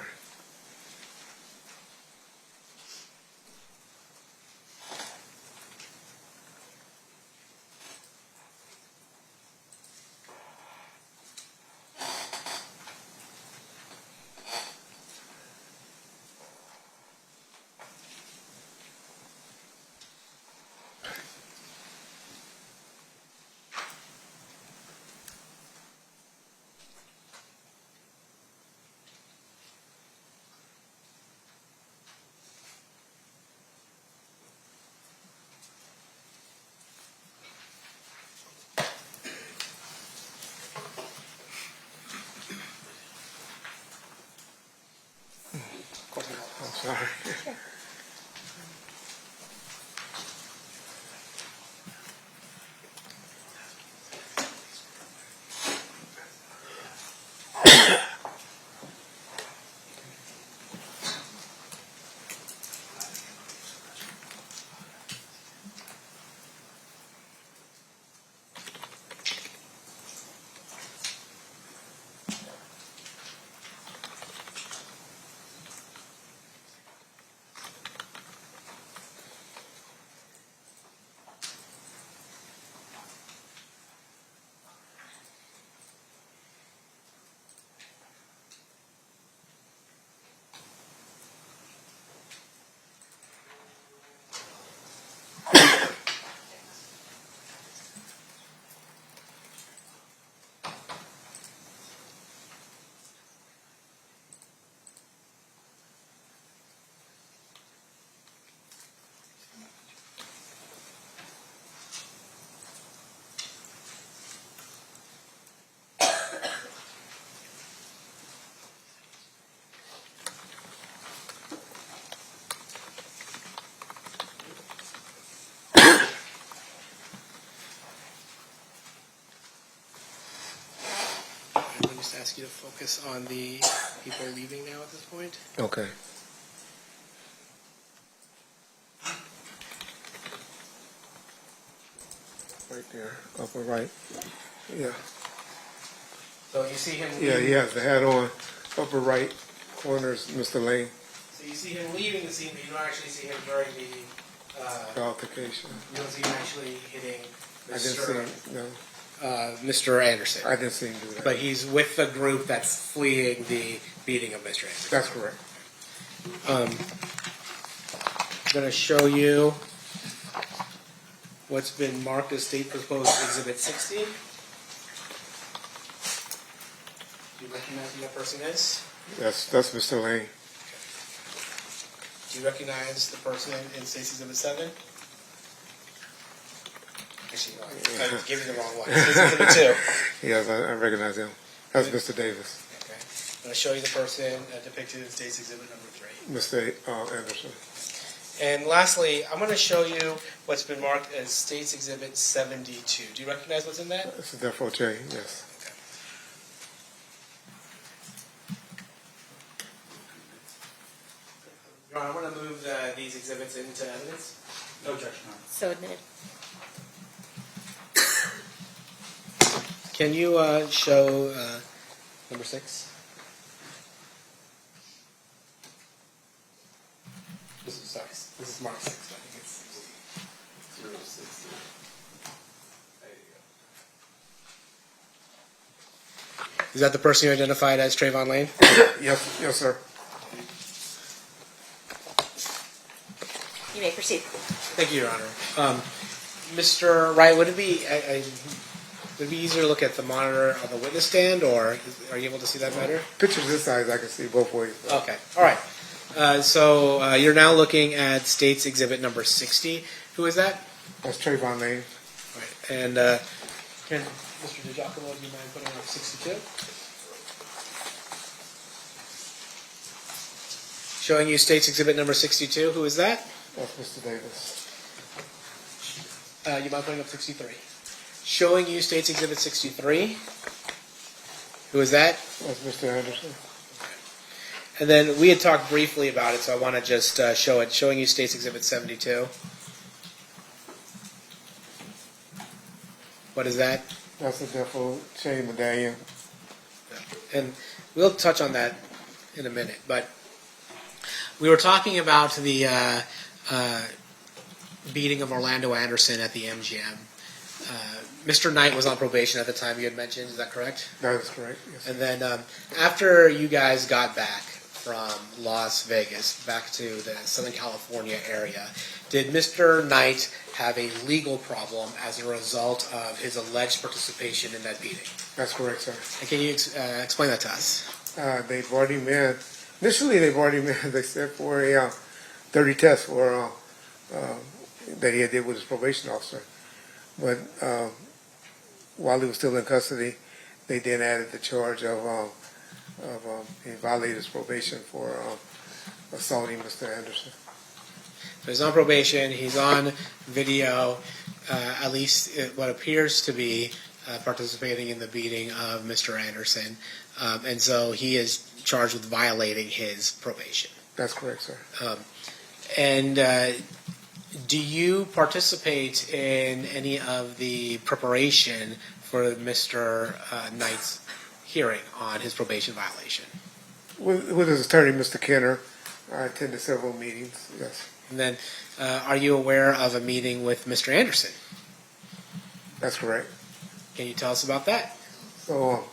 I'm sorry. just ask you to focus on the people leaving now at this point. Okay. Right there, upper right. Yeah. So you see him. Yeah, he has the hat on. Upper right corner is Mr. Lane. So you see him leaving the scene, but you don't actually see him during the. Altercation. You don't see him actually hitting I didn't see him. No, Mr. Anderson. I didn't see him do that. But he's with the group that's fleeing the beating of Mr. Anderson. That's correct. I'm going to show you what's been marked as State Proposed Exhibit 60. Do you recognize who that person is? That's Mr. Lane. Do you recognize the person in State's Exhibit 7? Actually, no, I gave you the wrong one. State's Exhibit 2. Yes, I recognize him. That's Mr. Davis. Okay. I'm going to show you the person depicted in State's Exhibit number 3. Mr. Anderson. And lastly, I'm going to show you what's been marked as State's Exhibit 72. Do you recognize what's in that? That's a Defo J, yes. Your Honor, I'm going to move these exhibits into evidence. No objection, Your Honor. So admitted. Can you show number 6? This is Mark 6. I think it's 060. There you go. Is that the person you identified as Trayvon Lane? Yes, sir. You may proceed. Thank you, Your Honor. Mr. Wright, would it be easier to look at the monitor on the witness stand, or are you able to see that better? Pictures this size, I can see both ways. Okay, all right. So you're now looking at State's Exhibit number 60. Who is that? That's Trayvon Lane. All right. And can Mr. DiGiacomo, do you mind putting up 62? Showing you State's Exhibit number 62. Who is that? That's Mr. Davis. You mind putting up 63? Showing you State's Exhibit 63. Who is that? That's Mr. Anderson. And then we had talked briefly about it, so I want to just show it. Showing you State's Exhibit 72. What is that? That's a Defo J medallion. And we'll touch on that in a minute. But we were talking about the beating of Orlando Anderson at the MGM. Mr. Knight was on probation at the time you had mentioned. Is that correct? That is correct, yes. And then after you guys got back from Las Vegas back to the Southern California area, did Mr. Knight have a legal problem as a result of his alleged participation in that beating? That's correct, sir. And can you explain that to us? They brought him in. Initially, they brought him in, they said, for a dirty test for that he did with his probation officer. But while he was still in custody, they then added the charge of he violated his probation for assaulting Mr. Anderson. So he's on probation. He's on video, at least what appears to be participating in the beating of Mr. Anderson. And so he is charged with violating his probation. That's correct, sir. And do you participate in any of the preparation for Mr. Knight's hearing on his probation violation? With his attorney, Mr. Kenner, I attended several meetings, yes. And then are you aware of a meeting with Mr. Anderson? That's correct. Can you tell us about that? So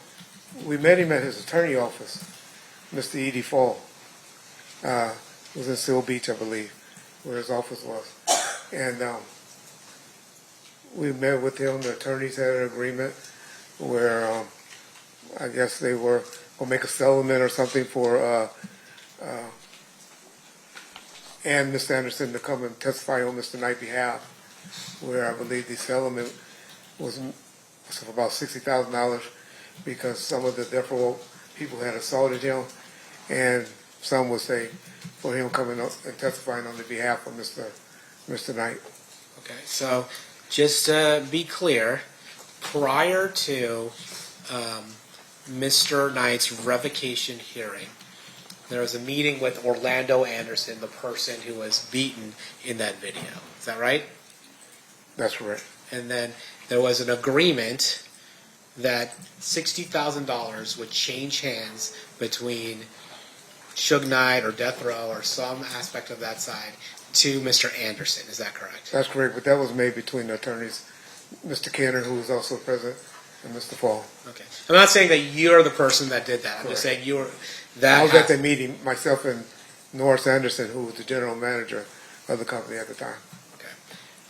we met him at his attorney office, Mr. E.D. Fall. It was in Seal Beach, I believe, where his office was. And we met with him. The attorneys had an agreement where I guess they were going to make a settlement or something for and Mr. Anderson to come and testify on Mr. Knight's behalf, where I believe the settlement was for about $60,000 because some of the death row people had assaulted him, and some would say for him coming up and testifying on the behalf of Mr. Knight. Okay, so just to be clear, prior to Mr. Knight's revocation hearing, there was a meeting with Orlando Anderson, the person who was beaten in that video. Is that right? That's correct. And then there was an agreement that $60,000 would change hands between Suge Knight or Death Row or some aspect of that side to Mr. Anderson. Is that correct? That's correct, but that was made between the attorneys, Mr. Kenner, who was also present, and Mr. Fall. Okay. I'm not saying that you're the person that did that. I'm just saying you were that. I was at the meeting, myself and Norris Anderson, who was the general manager of the company at the time. Okay.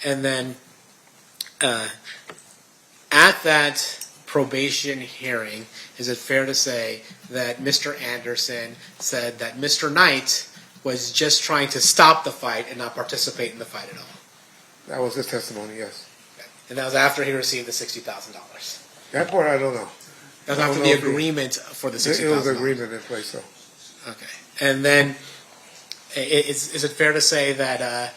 And then at that probation hearing, is it fair to say that Mr. Anderson said that Mr. Knight was just trying to stop the fight and not participate in the fight at all? That was his testimony, yes. Okay. And that was after he received the $60,000. That part I don't know. That was I after don't the know if agreement for the It $60,000. was an agreement in place, so. Okay. And then, is it fair to say that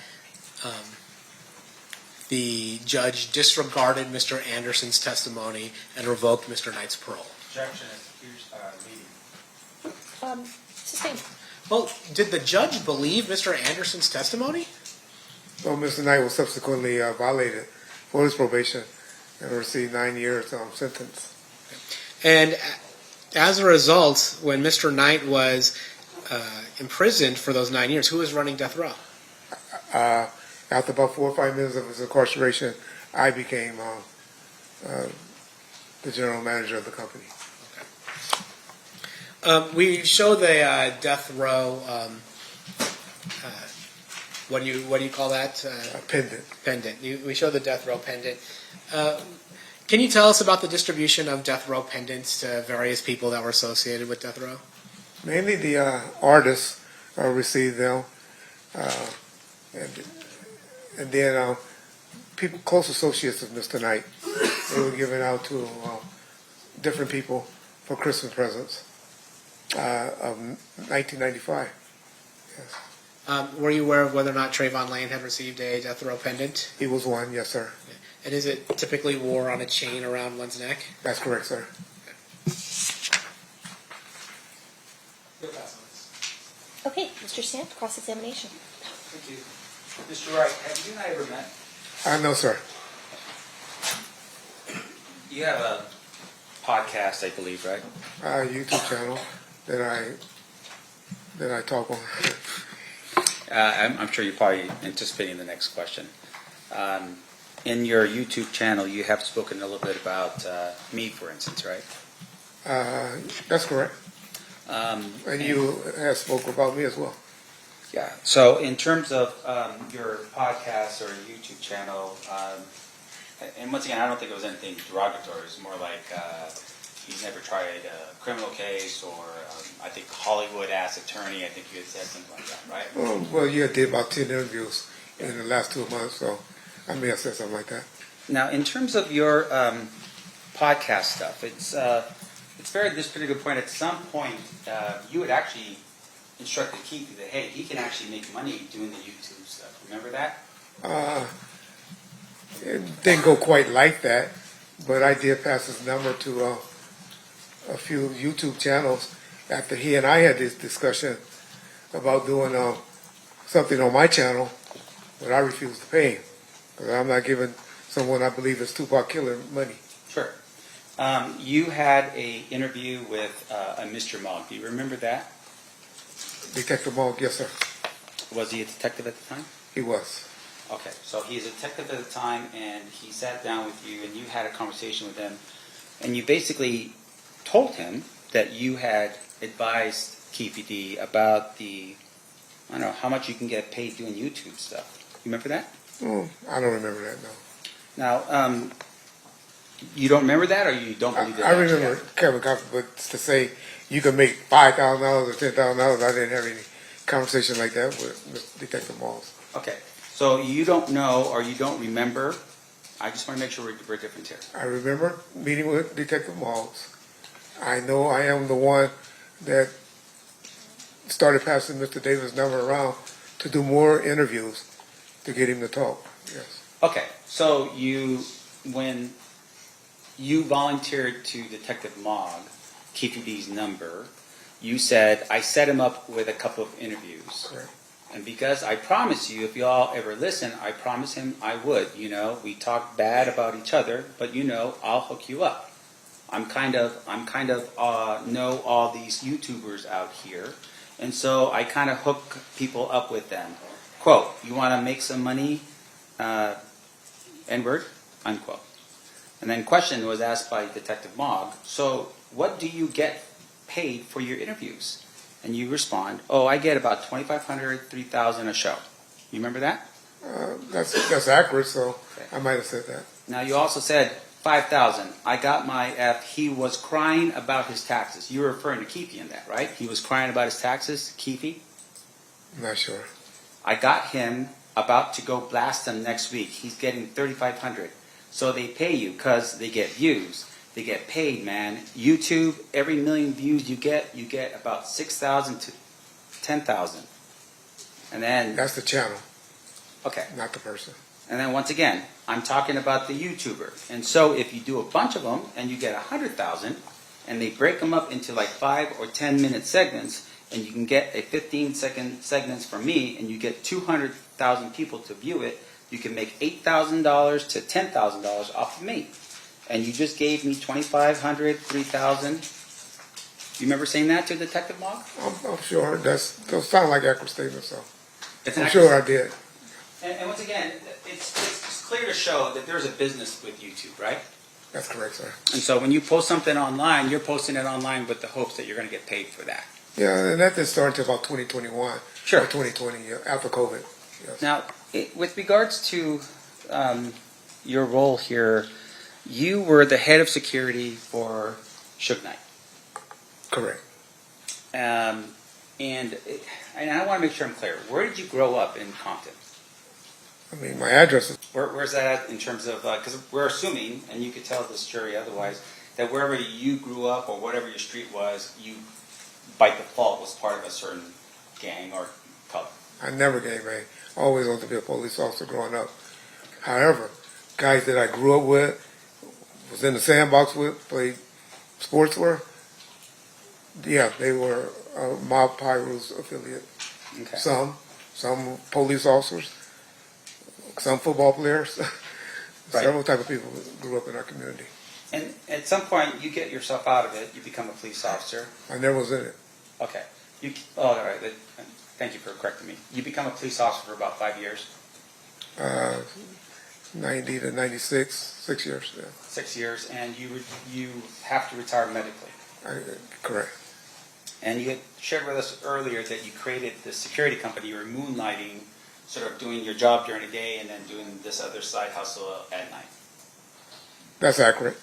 the judge disregarded Mr. Anderson's testimony and revoked Mr. Knight's parole? Objection at the meeting. Sustained. Well, did the judge believe Mr. Anderson's testimony? So Mr. Knight was subsequently violated for his probation and received 9 years sentence. And as a result, when Mr. Knight was imprisoned for those 9 years, who was running Death Row? After about 4 or 5 minutes of his incarceration, I became the general manager of the company. We show the Death Row. What do you call that? Pendant. Pendant. We show the Death Row pendant. Can you tell us about the distribution of Death Row pendants to various people that were associated with Death Row? Mainly the artists received them, and then people, close associates of Mr. Knight, they were given out to different people for Christmas presents of 1995. Yes. Were you aware of whether or not Trayvon Lane had received a Death Row pendant? He was one, yes, sir. And is it typically wore on a chain around one's neck? That's correct, sir. Okay, Mr. Sant, cross-examination. Thank you. Mr. Wright, have you and I ever met? No, sir. You have a podcast, I believe, right? YouTube channel that I talk on. I'm sure you're probably anticipating the next question. In your YouTube channel, you have spoken a little bit about me, for instance, right? That's correct. And you have spoke about me as well. Yeah. So in terms of your podcast or YouTube channel, and once again, I don't think it was anything derogatory. It was more like he's never tried a criminal case, or I think Hollywood-ass attorney. I think you had said something like that, right? Well, you did about 10 interviews in the last 2 months, so I may have said something like that. Now, in terms of your podcast stuff, it's this pretty good point. At some point, you had actually instructed Keffe that, hey, he can actually make money doing the YouTube stuff. Remember that? It didn't go quite like that, but I did pass his number to a few YouTube channels after he and I had this discussion about doing something on my channel, but I refused to pay him because I'm not giving someone I believe is Tupac Killer money. Sure. You had a interview with a Mr. Mogg. Do you remember that? Detective Mogg, yes, sir. Was he a detective at the time? He was. Okay, so he's a detective at the time, and he sat down with you, and you had a conversation with him, and you basically told him that you had advised Keffe D about I don't know, how much you can get paid doing YouTube stuff. You remember that? I don't remember that, no. Now, you don't remember that, or you don't believe that? I remember Kevin Coffey, but to say you can make $5,000 or $10,000, I didn't have any conversation like that with Detective Mogg. Okay, so you don't know or you don't remember. I just want to make sure we're different here. I remember meeting with Detective Mogg. I know I am the one that started passing Mr. Davis' number around to do more interviews to get him to talk. Yes. Okay, so when you volunteered to Detective Mogg, Keffe D's number, you said, I set him up with a couple of interviews. Correct. And because I promised you, if y'all ever listen, I promised him I would. You know, we talk bad about each other, but you know, I'll hook you up. I'm kind of know all these YouTubers out here, and so I kind of hook people up with them. Quote, you want to make some money, N-word, unquote. And then question was asked by Detective Mogg, so what do you get paid for your interviews? And you respond, oh, I get about $2,500, $3,000 a show. You remember that? That's accurate, so I might have said that. Now you also said $5,000. I got my F. He was crying about his taxes. You were referring to Keffe in that, right? He was crying about his taxes, Keffe? I'm not sure. I got him about to go blast him next week. He's getting $3,500. So they pay you because they get views. They get paid, man. YouTube, every million views you get about 6,000 to 10,000. And then, That's the channel, okay. not the person. And then once again, I'm talking about the YouTuber. And so if you do a bunch of them and you get 100,000 and they break them up into like 5 or 10 minute segments and you can get a 15-second segments from me and you get 200,000 people to view it, you can make $8,000 to $10,000 off of me. And you just gave me $2,500, $3,000. You remember saying that to Detective Mogg? I'm sure. Those sound like accurate statements, so It's an I'm sure I did. And once again, it's clear to show that there's a business with YouTube, right? That's correct, sir. And so when you post something online, you're posting it online with the hopes that you're going to get paid for that. Yeah, and that didn't start until about 2021. Sure. Or 2020, yeah, after COVID. Yes. Now, with regards to your role here, you were the head of security for Suge Knight. Correct. And I want to make sure I'm clear. Where did you grow up in Compton? I mean, my address is Where's that at in terms of, because we're assuming, and you could tell this jury otherwise, that wherever you grew up or whatever your street was, you by default was part of a certain gang or color. I never gang banged. I always wanted to be a police officer growing up. However, guys that I grew up with, was in the sandbox with, played sports with, yeah, they were a Mob Pyros affiliate. Okay. Some police officers, some football players, Right. several type of people grew up in our community. And at some point, you get yourself out of it. You become a police officer. I never was in it. Okay. All right. Thank you for correcting me. You become a police officer for about 5 years. 90 to 96, 6 years. Yeah, 6 years, and you have to retire medically. correct. And you had shared with us earlier that you created this security company. You were moonlighting, sort of doing your job during the day and then doing this other side hustle at night. That's accurate.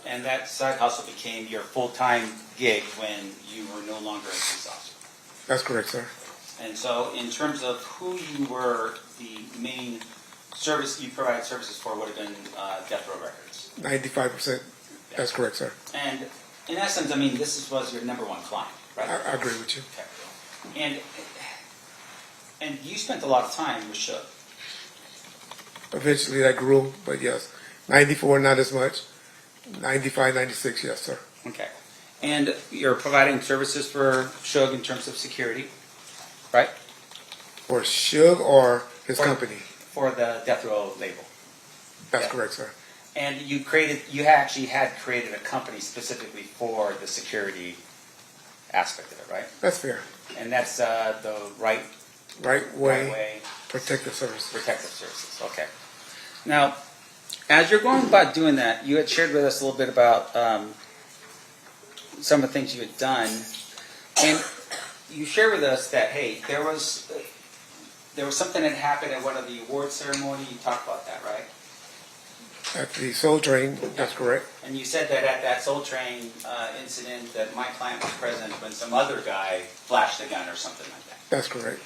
And that side hustle became your full-time gig when you were no longer a police officer. That's correct, sir. And so in terms of who you were, the main service you provided services for would have been Death Row Records. 95%. That's correct, sir. And in essence, I mean, this was your number one client, right? I agree with you. Okay. And you spent a lot of time with Suge. Eventually that grew, but yes. 94, not as much. 95, 96, yes, sir. Okay. And you're providing services for Suge in terms of security, right? For Suge or his For- company? For the Death Row label. That's Yeah. correct, sir. And you actually had created a company specifically for the security aspect of it, right? That's fair. And that's the right Way, protective services. protective services. Okay. Now, as you're going about doing that, you had shared with us a little bit about some of the things you had done, and you shared with us that hey, there was something that happened at one of the award ceremony. You talked about that, right? At the Soul Train, that's correct. And you said that at that Soul Train incident, that my client was present when some other guy flashed a gun or something like that. That's correct.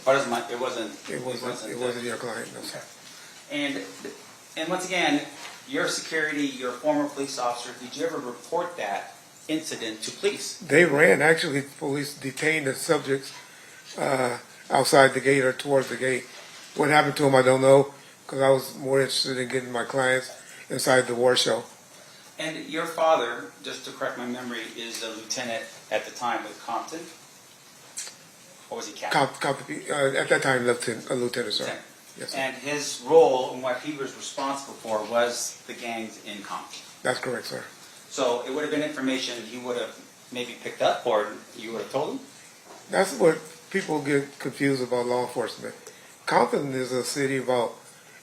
It wasn't your client, no, sir. And once again, your security, your former police officer, did you ever report that incident to police? They ran, actually, police detained the subjects outside the gate or towards the gate. What happened to them, I don't know, because I was more interested in getting my clients inside the war show. And your father, just to correct my memory, is a lieutenant at the time with Compton? Or was he captain? At that time, lieutenant, sir. Lieutenant. Yes, sir. And his role and what he was responsible for was the gangs in Compton. That's correct, sir. So it would have been information he would have maybe picked up, or you would have told him? That's what people get confused about law enforcement. Compton is a city about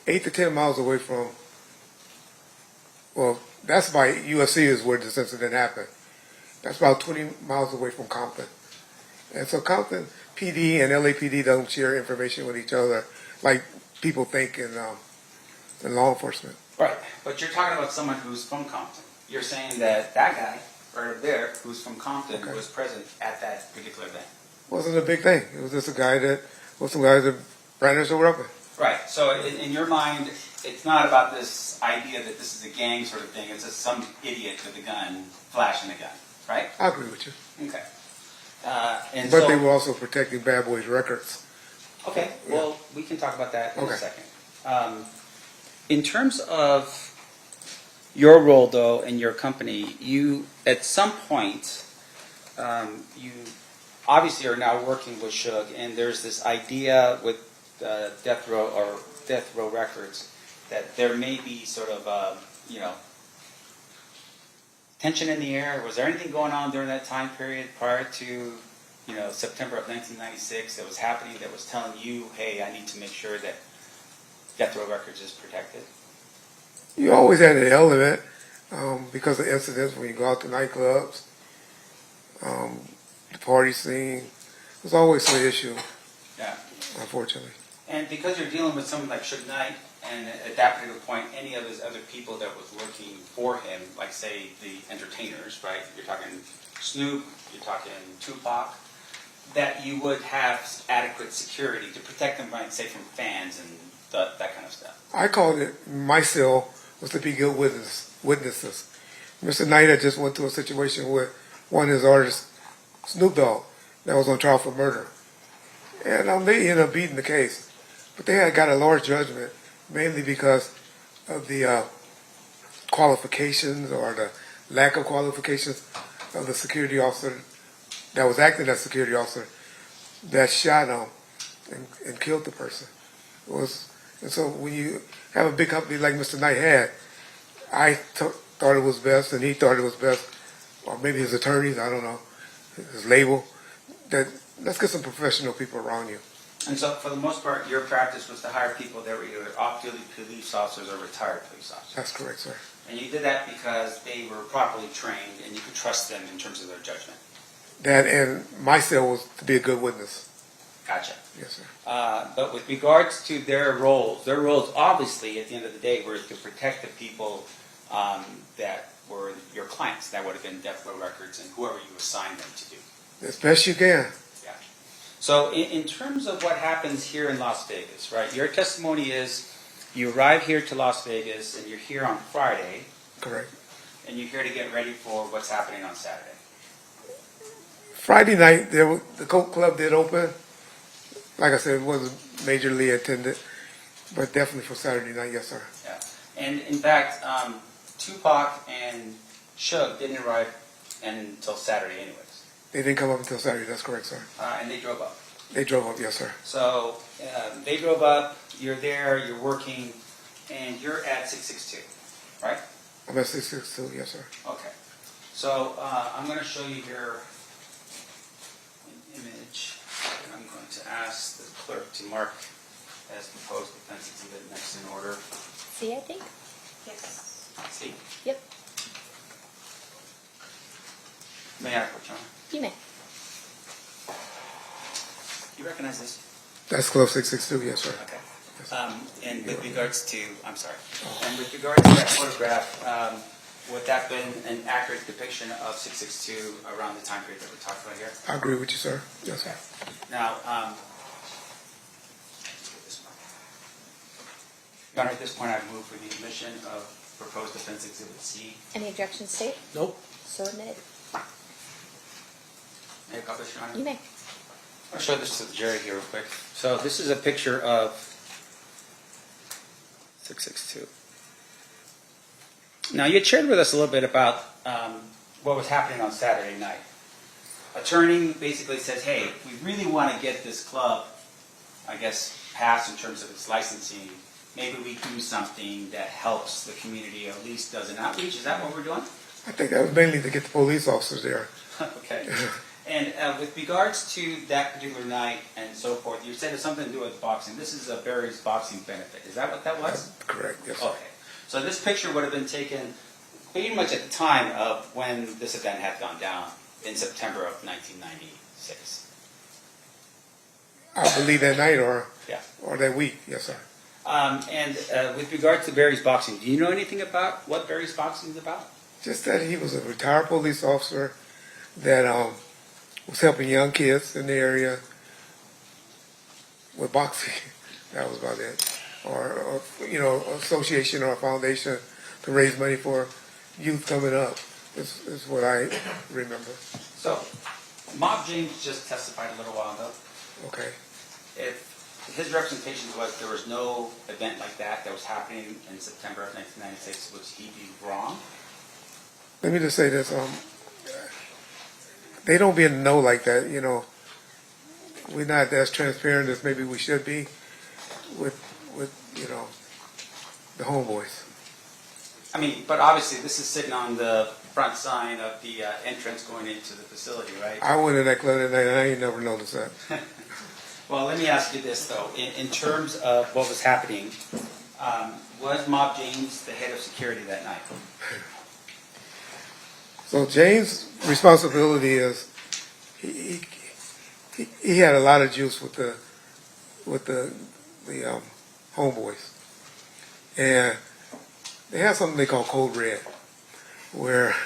8 to 10 miles away from, well, that's by UFC is where this incident happened. That's about 20 miles away from Compton. And so Compton PD and LAPD don't share information with each other like people think in law enforcement. Right. But you're talking about someone who's from Compton. You're saying that that guy right over there who's from Compton Okay. was present at that particular event. Wasn't a big thing. It was just a guy that, was some guys that brandished a weapon. Right. So in your mind, it's not about this idea that this is a gang sort of thing. It's just some idiot with a gun flashing a gun. Right? I agree with you. Okay. But they were also protecting Bad Boys Records. Okay, well, we can talk about that in a Okay. second. In terms of your role, though, in your company, you, at some point, you obviously are now working with Suge, and there's this idea with Death Row Records that there may be sort of, tension in the air. Was there anything going on during that time period prior to September of 1996 that was happening that was telling you, hey, I need to make sure that Death Row Records is protected? You always had an element because of incidents when you go out to nightclubs, the party scene. There's always an issue, Yeah. unfortunately. And because you're dealing with someone like Suge Knight, and at that particular point, any of his other people that was working for him, like say the entertainers, right? You're talking Snoop, you're talking Tupac, that you would have adequate security to protect them, right, say, from fans and that kind of stuff. I called it, my cell was to be good witnesses. Mr. Knight had just went through a situation with one of his artists, Snoop Dogg, that was on trial for murder. And they ended up beating the case. But they had got a large judgment, mainly because of the qualifications or the lack of qualifications of the security officer that was acting as security officer that shot him and killed the person. And so when you have a big company like Mr. Knight had, I thought it was best, and he thought it was best, or maybe his attorneys, I don't know, his label, that let's get some professional people around you. And so, for the most part, your practice was to hire people that were either off-duty police officers or retired police officers. That's correct, sir. And you did that because they were properly trained and you could trust them in terms of their judgment. That and my cell was to be a good witness. Gotcha. Yes, sir. But with regards to their roles obviously, at the end of the day, were to protect the people that were your clients. That would have been Death Row Records and whoever you assigned them to do. As best you can. Yeah. So in terms of what happens here in Las Vegas, right, your testimony is you arrive here to Las Vegas and you're here on Friday. Correct. And you're here to get ready for what's happening on Saturday. Friday night, the Coke Club did open. Like I said, it wasn't majorly attended, but definitely for Saturday night, yes, sir. Yeah. And in fact, Tupac and Suge didn't arrive until Saturday anyways. They didn't come up until Saturday, that's correct, sir. And they drove up. They drove up, yes, sir. So they drove up, you're there, you're working, and you're at 662, right? I'm at 662, yes, sir. Okay. So I'm going to show you here an image. I'm going to ask the clerk to mark as proposed defense exhibit next in order. C, I think? Yes. See? Yep. May I, Coach John? You may. You recognize this? That's Club 662, yes, sir. Okay. Yes. And with regards to, I'm sorry, and with regards to that photograph, would that been an accurate depiction of 662 around the time period that we're talking about here? I agree with you, sir. Yes, sir. Now, Your Honor, at this point, I move for the admission of proposed defense exhibit C. Any objections, State? Nope. So admitted. May I copy this, Your Honor? You may. I'll show this to the jury here real quick. So this is a picture of 662. Now, you had shared with us a little bit about what was happening on Saturday night. Attorney basically says, hey, we really want to get this club, I guess, passed in terms of its licensing. Maybe we do something that helps the community, or at least does an outreach. Is that what we're doing? I think that was mainly to get the police officers there. Okay. And with regards to that particular night and so forth, you said it's something to do with boxing. This is a Barry's boxing benefit. Is that what that was? Correct, yes, sir. Okay. So this picture would have been taken pretty much at the time of when this event had gone down in September of 1996. I believe that night or Yeah. that week, yes, sir. And with regard to Barry's boxing, do you know anything about what Barry's boxing is about? Just that he was a retired police officer that was helping young kids in the area with boxing. That was about it. Or association or a foundation to raise money for youth coming up is what I remember. So, Mob James just testified a little while ago. Okay. If his representation was there was no event like that was happening in September of 1996, would he be wrong? Let me just say this. They don't be in the know like that, We're not as transparent as maybe we should be with the homeboys. I mean, but obviously this is sitting on the front sign of the entrance going into the facility, right? I went in that club that night and I ain't never noticed that. Well, let me ask you this, though. In terms of what was happening, was Mob James the head of security that night? So James' responsibility is he had a lot of juice with the homeboys, and they have something they call Code Red, where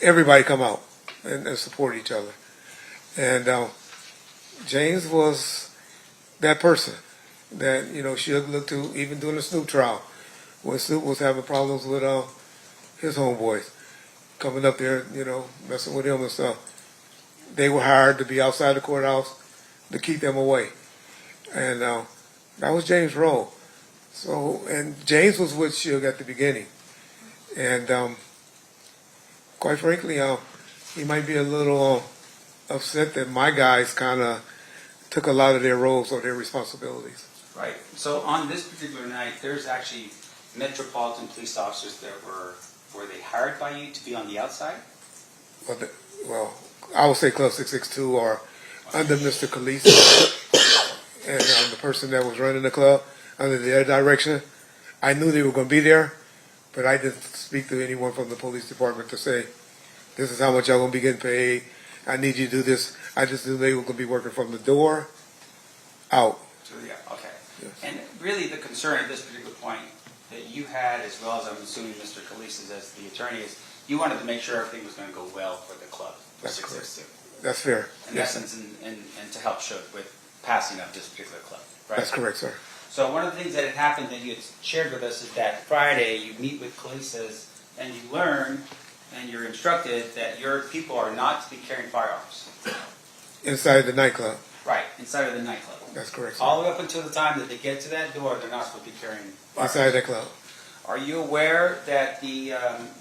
everybody come out and support each other, and James was that person that Suge looked to, even during the Snoop trial, when Snoop was having problems with his homeboys coming up there, messing with him and stuff. They were hired to be outside the courthouse to keep them away. And that was James' role. So, and James was with Suge at the beginning. And quite frankly, he might be a little upset that my guys kind of took a lot of their roles or their responsibilities. Right. So on this particular night, there's actually Metropolitan police officers that were they hired by you to be on the outside? Well, I would say Club 662 or under Mr. Khalees and the person that was running the club under their direction. I knew they were going to be there, but I didn't speak to anyone from the police department to say, this is how much y'all going to be getting paid. I need you to do this. I just knew they were going to be working from the door out. So, yeah, okay. Yes. And really the concern at this particular point that you had, as well as I'm assuming Mr. Khalees as the attorney, is you wanted to make sure everything was going to go well for the club. That's 662. That's fair. In Yes. essence, and to help Suge with passing up this particular club, right? That's correct, sir. So one of the things that had happened that you had shared with us is that Friday you meet with Khalees and you learn and you're instructed that your people are not to be carrying firearms. Inside the nightclub. Right, inside of the nightclub. That's correct, sir. All the way up until the time that they get to that door, they're not supposed to be carrying firearms. Inside that club. Are you aware that the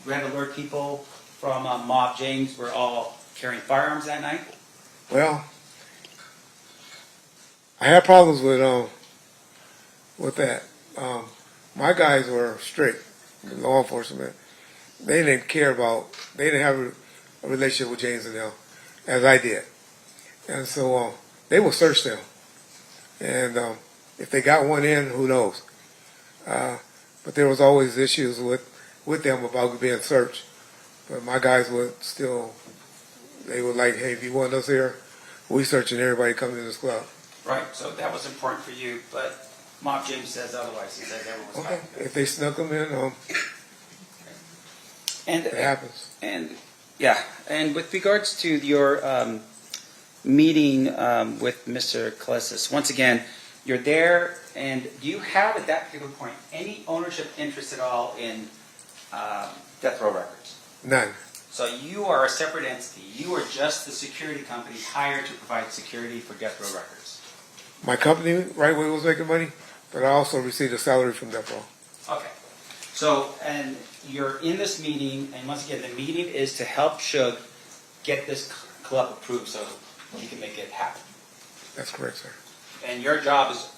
Red Alert people from Mob James were all carrying firearms that night? Well, I had problems with that. My guys were strict, law enforcement. They didn't care they didn't have a relationship with James and them, as I did. And so they would search them. And if they got one in, who knows? But there was always issues with them about being searched. But my guys would still, they were like, hey, if you want us here, we searching everybody coming to this club. Right, so that was important for you, but Mob James says otherwise. He says everyone was Okay. fine. If they snuck them in, And it happens. And yeah, and with regards to your meeting with Mr. Khalees, once again, you're there, and do you have at that particular point any ownership interest at all in Death Row Records? None. So you are a separate entity. You are just the security company hired to provide security for Death Row Records. My company, Right Way, was making money, but I also received a salary from Death Row. Okay. So, and you're in this meeting, and once again, the meeting is to help Suge get this club approved so he can make it happen. That's correct, sir. And your job is,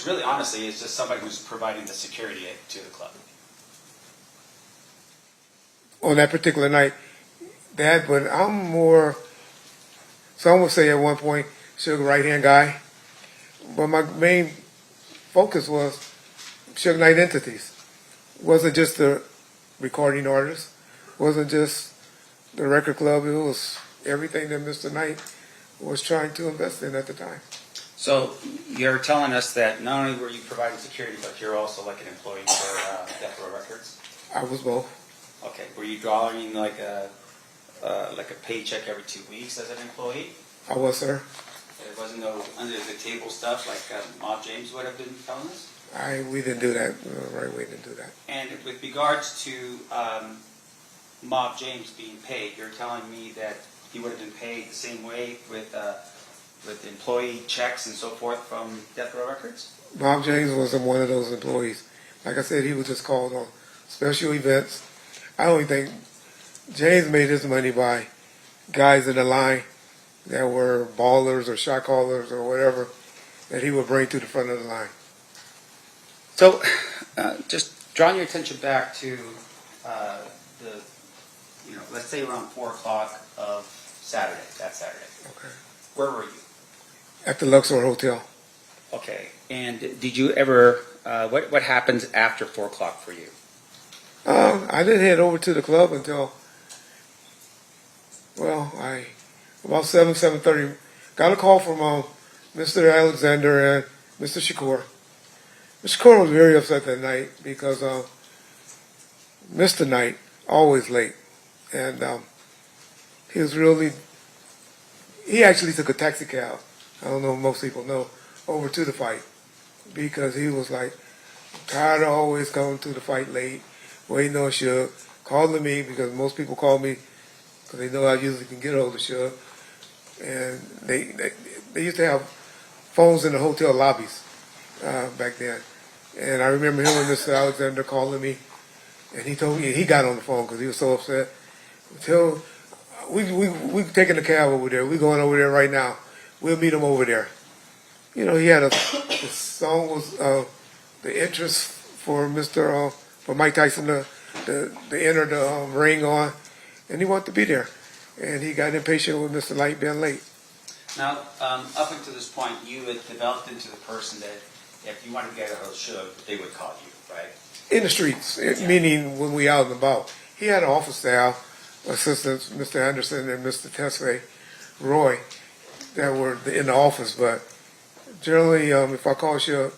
really honestly, is just somebody who's providing the security to the club. On that particular night, that, but I'm more, some would say at one point, Suge right-hand guy, but my main focus was Suge Knight entities. Wasn't just the recording artist, wasn't just the record club, it was everything that Mr. Knight was trying to invest in at the time. So you're telling us that not only were you providing security, but you're also like an employee for Death Row Records? I was both. Okay. Were you drawing like a paycheck every 2 weeks as an employee? I was, sir. There wasn't no under the table stuff like Mob James would have been telling us? We didn't do that. Right, we didn't do that. And with regards to Mob James being paid, you're telling me that he would have been paid the same way with employee checks and so forth from Death Row Records? Bob James wasn't one of those employees. Like I said, he was just called on special events. I don't think James made his money by guys in the line that were ballers or shot callers or whatever that he would bring to the front of the line. So, just drawing your attention back to let's say around 4 o'clock of that Saturday. Okay. Where were you? At the Luxor Hotel. Okay. And did you ever, what happens after 4 o'clock for you? I didn't head over to the club until, about 7:30. Got a call from Mr. Alexander and Mr. Shakur. Mr. Shakur was very upset that night because Mr. Knight, always late. And he actually took a taxi cab, I don't know if most people know, over to the fight because he was like, tired of always coming to the fight late, waiting on Suge, calling me because most people call me because they know I usually can get hold of Suge. And they used to have phones in the hotel lobbies back then. And I remember him and Mr. Alexander calling me, and he told me, he got on the phone because he was so upset. We taking the cab over there. We going over there right now. We'll meet him over there. You know, he had the song was the interest for for Mike Tyson to enter the ring on, and he wanted to be there. And he got impatient with Mr. Light being late. Now, up until this point, you had developed into the person that if you wanted to get a hold of Suge, they would call you, right? In the streets, meaning when we out and about. He had an office staff, assistants, Mr. Anderson and Mr. Tessier, Roy, that were in the office. But generally, if I call Suge,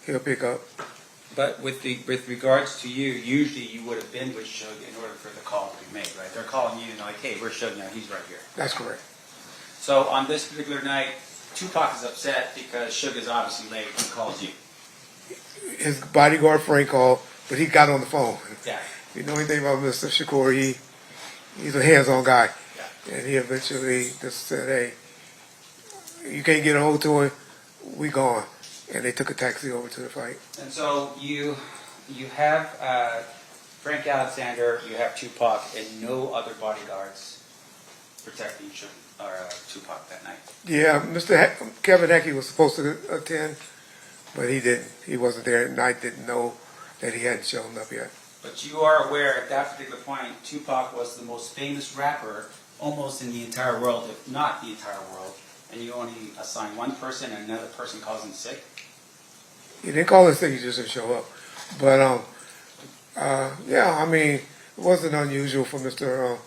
he'll pick up. But with regards to you, usually you would have been with Suge in order for the call to be made, right? They're calling you and like, hey, where's Suge now? He's right here. That's correct. So on this particular night, Tupac is upset because Suge is obviously late and calls you. His bodyguard Frank called, but he got on the phone. Yeah. You know anything about Mr. Shakur, he's a hands-on guy. Yeah. And he eventually just said, hey, you can't get a hold to him, we gone. And they took a taxi over to the fight. And so you have Frank Alexander, you have Tupac, and no other bodyguards protecting Tupac that night. Yeah, Kevin Heckey was supposed to attend, but he didn't. He wasn't there, and I didn't know that he hadn't shown up yet. But you are aware at that particular point, Tupac was the most famous rapper almost in the entire world, if not the entire world, and you only assign one person and another person calls him sick? He didn't call in sick, he just didn't show up. But, yeah, I mean, it wasn't unusual for Mr.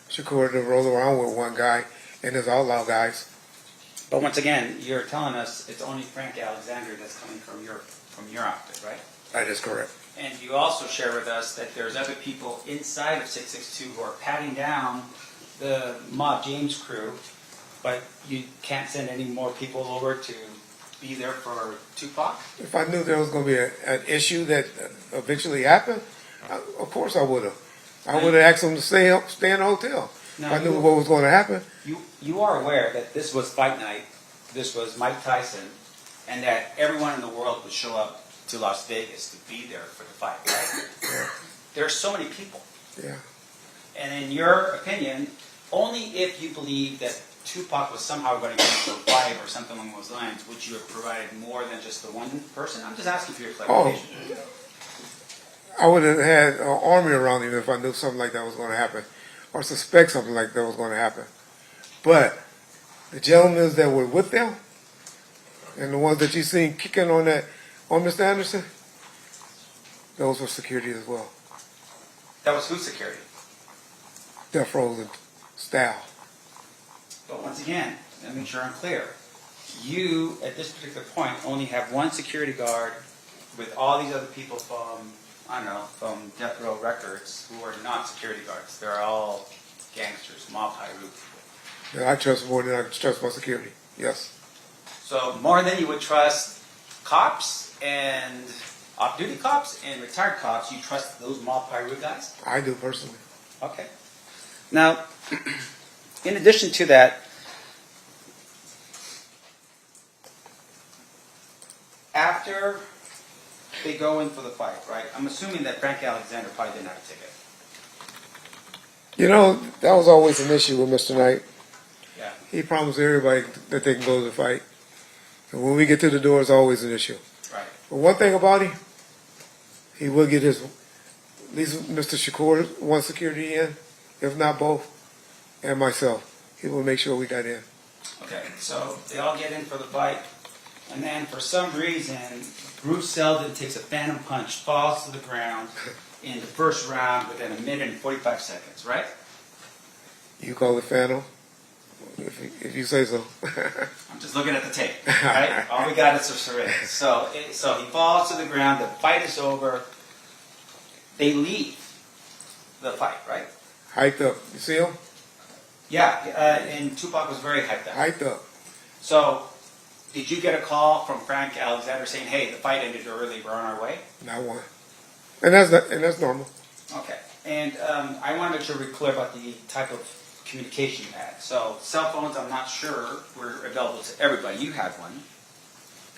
Shakur to roll around with one guy and his outlaw guys. But once again, you're telling us it's only Frank Alexander that's coming from your outfit, right? That is correct. And you also share with us that there's other people inside of 662 who are patting down the Mob James crew, but you can't send any more people over to be there for Tupac? If I knew there was going to be an issue that eventually happened, of course I would have. I would have asked them to stay in the hotel. Now, if I knew what was going to happen. You are aware that this was fight night, this was Mike Tyson, and that everyone in the world would show up to Las Vegas to be there for the fight, right? There are so many people. Yeah. And in your opinion, only if you believe that Tupac was somehow going to get into a fight or something along those lines, would you have provided more than just the one person? I'm just asking for your clarification. I would have had an army around him if I knew something like that was going to happen, or suspect something like that was going to happen. But the gentlemen that were with them, and the ones that you seen kicking on Mr. Anderson, those were security as well. That was whose security? Death Row's staff. But once again, let me make sure I'm clear. You, at this particular point, only have one security guard with all these other people from, I don't know, from Death Row Records who are not security guards. They're all gangsters, mob high root people. Yeah, I trust more than I trust my security. Yes. So more than you would trust cops and off-duty cops and retired cops, you trust those mob high root guys? I do personally. Okay. Now, in addition to that, after they go in for the fight, right? I'm assuming that Frank Alexander probably didn't have a ticket. You know, that was always an issue with Mr. Knight. Yeah. He promised everybody that they can go to the fight. And when we get to the door, it's always an issue. Right. But one thing about him, he will get his, at least Mr. Shakur, one security in, if not both, and myself. He will make sure we got in. Okay, so they all get in for the fight, and then for some reason, Bruce Seldon takes a phantom punch, falls to the ground in the first round within a minute and 45 seconds, right? You call it Phantom, if you say so. I'm just looking at the tape, right? All we got is a syringe. So he falls to the ground, the fight is over, they leave the fight, right? Hyped up. You see him? Yeah, and Tupac was very hyped up. Hyped up. So, did you get a call from Frank Alexander saying, "Hey, the fight ended early. We're on our way"? Not one. And that's normal. Okay. And I want to make sure we're clear about the type of communication you had. So, cell phones, I'm not sure were available to everybody. You had one.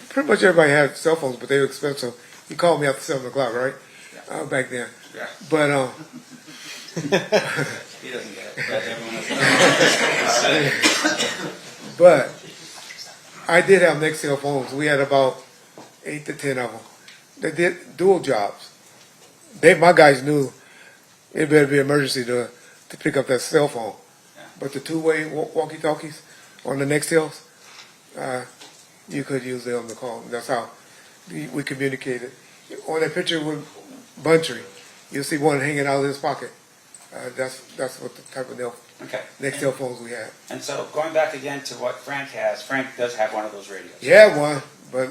Pretty much everybody had cell phones, but they were expensive. He called me after 7 o'clock, right? Yeah. Back then. Yeah. But He doesn't get it. But everyone else. but I did have next cell phones. We had about 8 to 10 of them. They did dual jobs. My guys knew it better be emergency to pick up that cell phone. Yeah. But the two-way walkie-talkies on the Nextels, you could use them to call. That's how we communicated. On that picture with Buntry, you'll see one hanging out of his pocket. That's what the type of Okay. Nextel phones we had. And so, going back again to what Frank has, Frank does have one of those radios. He had one, but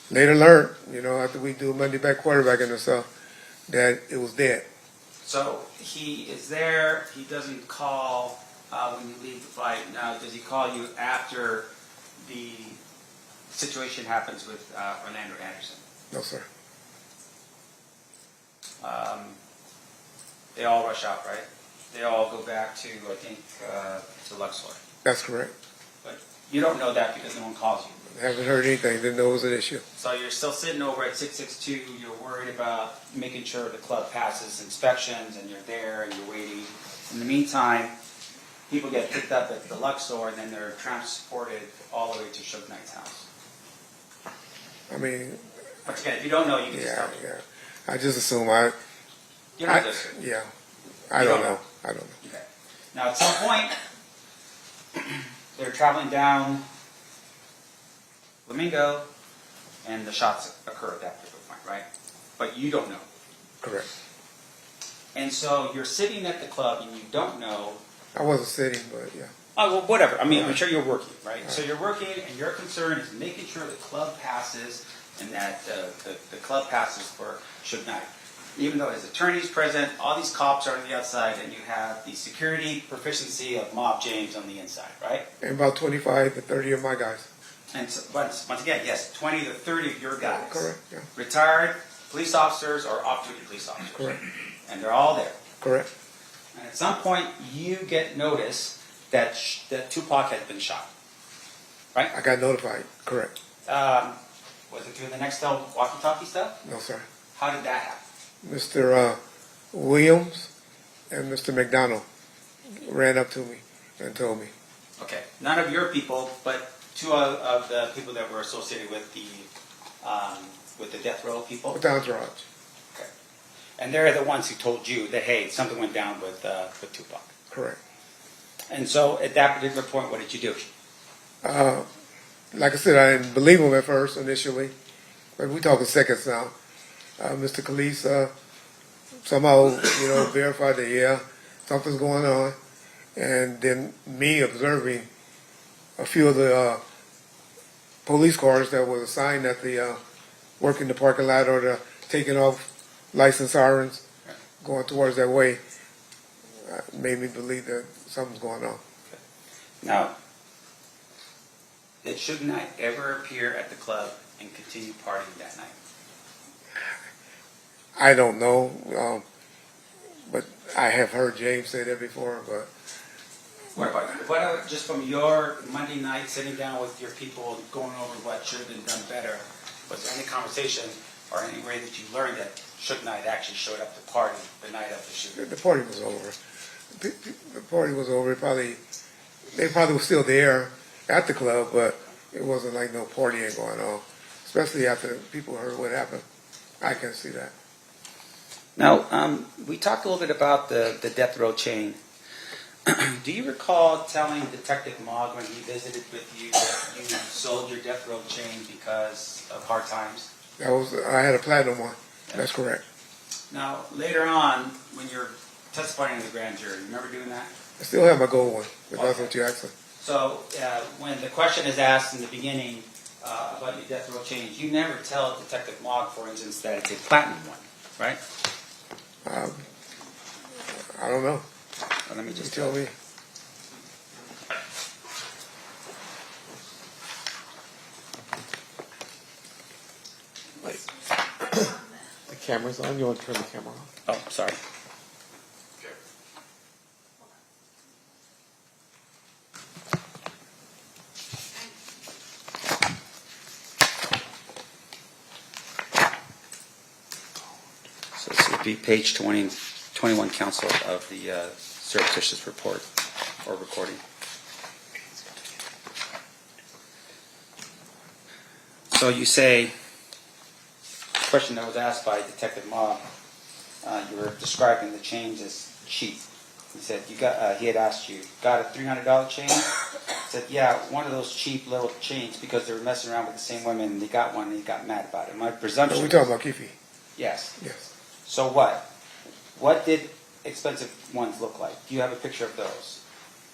later learned, after we do Monday back quarterbacking and stuff, that it was dead. So he is there. He doesn't call when you leave the fight. Now, does he call you after the situation happens with Orlando Anderson? No, sir. They all rush out, right? They all go back to, I think, to Luxor. That's correct. But you don't know that because no one calls you. Haven't heard anything. Didn't know it was an issue. So you're still sitting over at 662. You're worried about making sure the club passes inspections, and you're there and you're waiting. In the meantime, people get picked up at the Luxor, and then they're transported all the way to Suge Knight's house. I mean, Once again, if you don't know, you can just tell me. yeah. I just assume You're not just yeah. I You don't don't know. I don't know. Okay. Now, at some point, they're traveling down Flamingo, and the shots occur at that particular point, right? But you don't know. Correct. And so you're sitting at the club, and you don't know. I wasn't sitting, but yeah. Oh, well, whatever. I mean, I'm sure you're working, right? So you're working, and your concern is making sure the club passes, and that the club passes for Suge Knight. Even though his attorney's present, all these cops are on the outside, and you have the security proficiency of Mob James on the inside, right? And about 25 to 30 of my guys. And so, once again, yes, 20 to 30 of your guys. Correct, yeah. Retired police officers or off-duty police officers. Correct. And they're all there. Correct. And at some point, you get notice that Tupac had been shot. Right? I got notified. Correct. Was it through the Nextel walkie-talkie stuff? No, sir. How did that happen? Mr. Williams and Mr. McDonald ran up to me and told me. Okay, none of your people, but two of the people that were associated with the death row people. With the entourage. Okay, and they're the ones who told you that hey, something went down with Tupac. Correct. And so at that particular point, what did you do? Like I said, I didn't believe him at first initially, but we talking seconds now. Mr. Khalees somehow, verified that yeah, something's going on, and then me observing a few of the police cars that were assigned at the working the parking lot or the taking off license sirens going towards that way made me believe that something's going on. Now, did Suge Knight ever appear at the club and continue partying that night? I don't know, but I have heard James say that before. But What about just from your Monday night sitting down with your people going over what should have been done better? Was there any conversation or any way that you learned that Suge Knight actually showed up to party the night of the shooting? the party was over. The party was over. They probably were still there at the club, but it wasn't like no partying going on, especially after people heard what happened. I can see that. Now, we talked a little bit about the death row chain. Do you recall telling Detective Mogg when he visited with you that you sold your death row chain because of hard times? I had a platinum one. That's correct. Now, later on, when you're testifying in the grand jury, remember doing that? I still have my gold one, if that's what you're asking. So, when the question is asked in the beginning about your death row chains, you never tell Detective Mogg, for instance, that it's a platinum one, right? I don't know. Well, let me You just tell me. The camera's on. You want to turn the camera off? Oh, sorry. So this would be page 21, counsel, of the surreptitious report or recording. So you say, the question that was asked by Detective Mogg, you were describing the chains as cheap. He said he had asked you, got a $300 chain? He said, yeah, one of those cheap little chains because they were messing around with the same women and they got one and he got mad about it. My presumption. We're talking about Keffe. Yes. Yes. So what? What did expensive ones look like? Do you have a picture of those?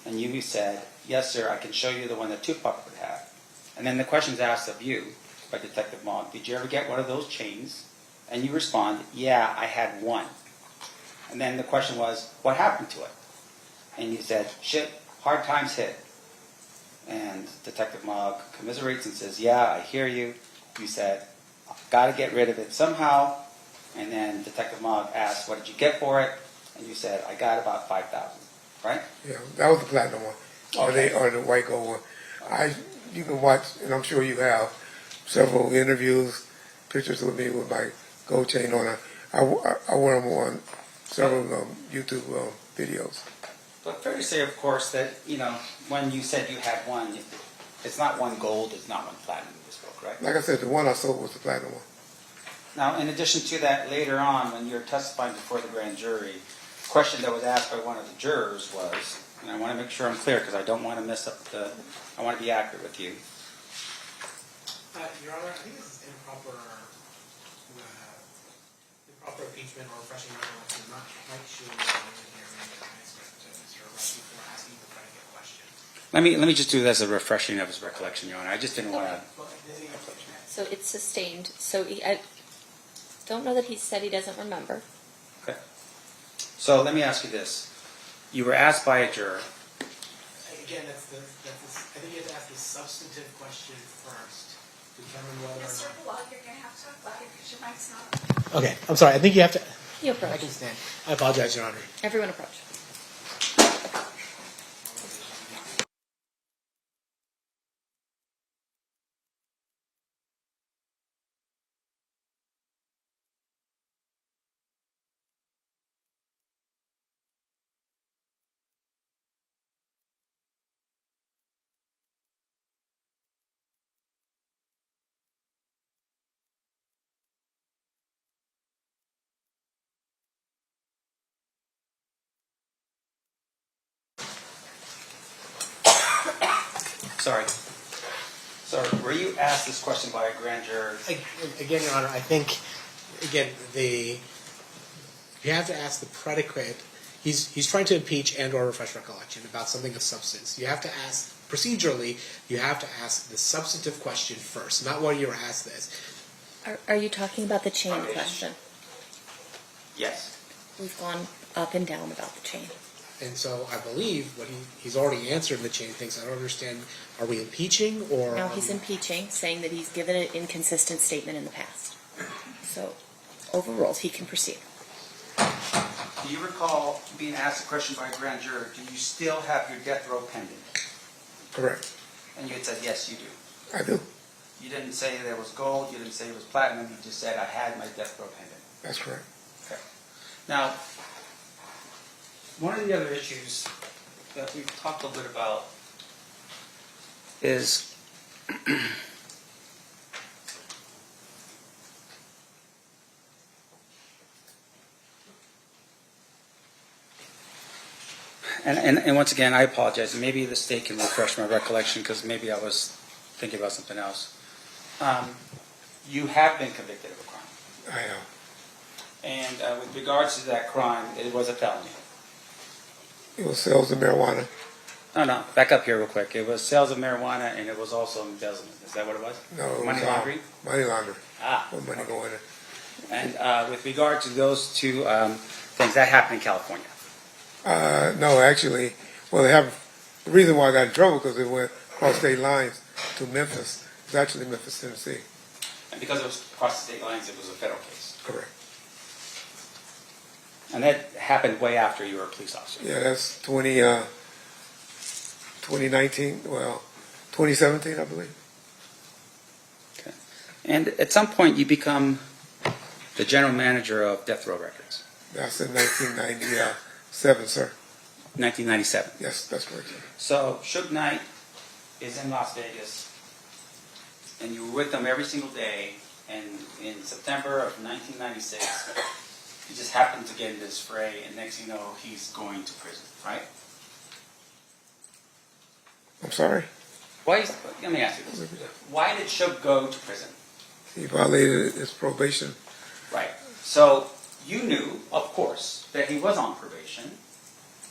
And you said, yes, sir, I can show you the one that Tupac would have. And then the question's asked of you by Detective Mogg, did you ever get one of those chains? And you respond, yeah, I had one. And then the question was, what happened to it? And you said, shit, hard times hit. And Detective Mogg commiserates and says, yeah, I hear you. You said, I've got to get rid of it somehow. And then Detective Mogg asked, what did you get for it? And you said, I got about $5,000, right? Yeah, that was the platinum one. Okay. Or the white gold one. You can watch, and I'm sure you have, several interviews, pictures with me with my gold chain on. I wear them on several YouTube videos. But fair to say, of course, that, when you said you had one, it's not one gold, it's not one platinum in this book, right? Like I said, the one I sold was the platinum one. Now, in addition to that, later on, when you're testifying before the grand jury, the question that was asked by one of the jurors was, and I want to make sure I'm clear because I don't want to mess up I want to be accurate with you. Your Honor, I think this is improper impeachment or refreshing recollection. I'm not quite sure what I'm hearing the transcript to Mr. Wright before asking the predicate question. Let me just do this as a refreshing of his recollection, Your Honor. I just didn't want to. So it's sustained. So I don't know that he said he doesn't remember. Okay. So let me ask you this. You were asked by a juror. Again, I think you have to ask the substantive question first to determine whether or Mr. not. Blog, you're going to have to talk louder because your mic's not on. Okay, I'm sorry. I think you have to. You I approach. can stand. I apologize, Your Honor. Everyone approach. Sorry. So were you asked this question by a grand juror? Again, Your Honor, I think, again, you have to ask the predicate. He's trying to impeach and or refresh recollection about something of substance. You have to ask, procedurally, you have to ask the substantive question first, not why you were asked this. Are you talking about the chain question? Yes. We've gone up and down about the chain. And so I believe what he's already answered in the chain things. I don't understand. Are we impeaching or? No, he's impeaching, saying that he's given an inconsistent statement in the past. So, overruled. He can proceed. Do you recall being asked a question by a grand juror, do you still have your death row pending? Correct. And you had said, yes, you do. I do. You didn't say there was gold, you didn't say it was platinum, you just said I had my death row pending. That's correct. Okay. Now, one of the other issues that we've talked a little bit about is and once again, I apologize. Maybe the state can refresh my recollection because maybe I was thinking about something else. You have been convicted of a crime. I am. And with regards to that crime, it was a felony. It was sales of marijuana. No, back up here real quick. It was sales of marijuana and it was also embezzlement. Is that what it was? No, it Money was, laundering? Money laundering. Ah. With money going in. And with regard to those two things, that happened in California. No, actually, well, the reason why I got in trouble because it went across state lines to Memphis. It's actually Memphis, Tennessee. And because it was across the state lines, it was a federal case. Correct. And that happened way after you were a police officer. Yeah, that's 2019, well, 2017, I believe. Okay. And at some point, you become the general manager of Death Row Records. That's in 1997, sir. 1997. Yes, that's correct, sir. So Suge Knight is in Las Vegas, and you were with them every single day. And in September of 1996, he just happened to get in this fray, and next thing you know, he's going to prison, right? I'm sorry? Let me ask you this. Why did Suge go to prison? He violated his probation. Right. So you knew, of course, that he was on probation,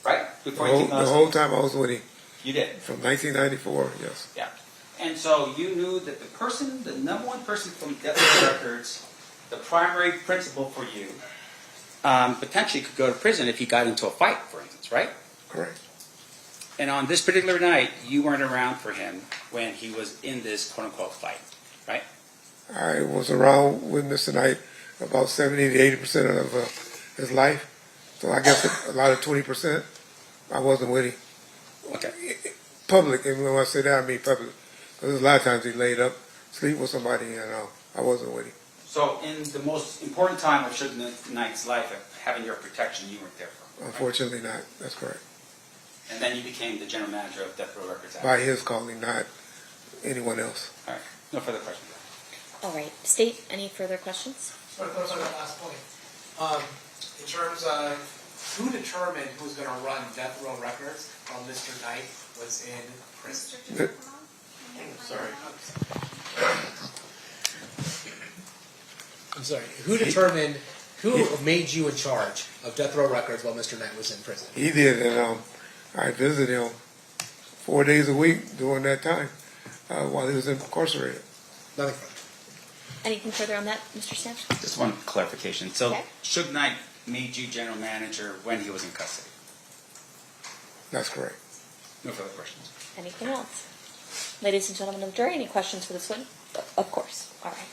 right? The Before he came out. whole time I was with him. You did. From 1994, yes. Yeah. And so you knew that the number one person from Death Row Records, the primary principal for you, potentially could go to prison if he got into a fight, for instance, right? Correct. And on this particular night, you weren't around for him when he was in this quote-unquote fight, right? I was around with Mr. Knight about 70 to 80% of his life. So I guess a lot of 20%, I wasn't with him. Okay. Public, and when I say that, I mean public. Because a lot of times he laid up, sleep with somebody, and I wasn't with him. So in the most important time of Suge Knight's life, of having your protection, you weren't there for him. Right? Unfortunately not. That's correct. And then you became the general manager of Death Row Records. By his calling, not anyone else. All right. No further questions. All right. State, any further questions? Just want to close on that last point. In terms of who determined who was going to run Death Row Records while Mr. Knight was in prison? Sorry. I'm sorry. Who made you in charge of Death Row Records while Mr. Knight was in prison? He did, and I visited him 4 days a week during that time while he was incarcerated. Nothing further. Anything further on that, Mr. Stamps? Just one clarification. So Okay. Suge Knight made you general manager when he was in custody. That's correct. No further questions. Anything else? Ladies and gentlemen of the jury, any questions for this witness? Of course. All right.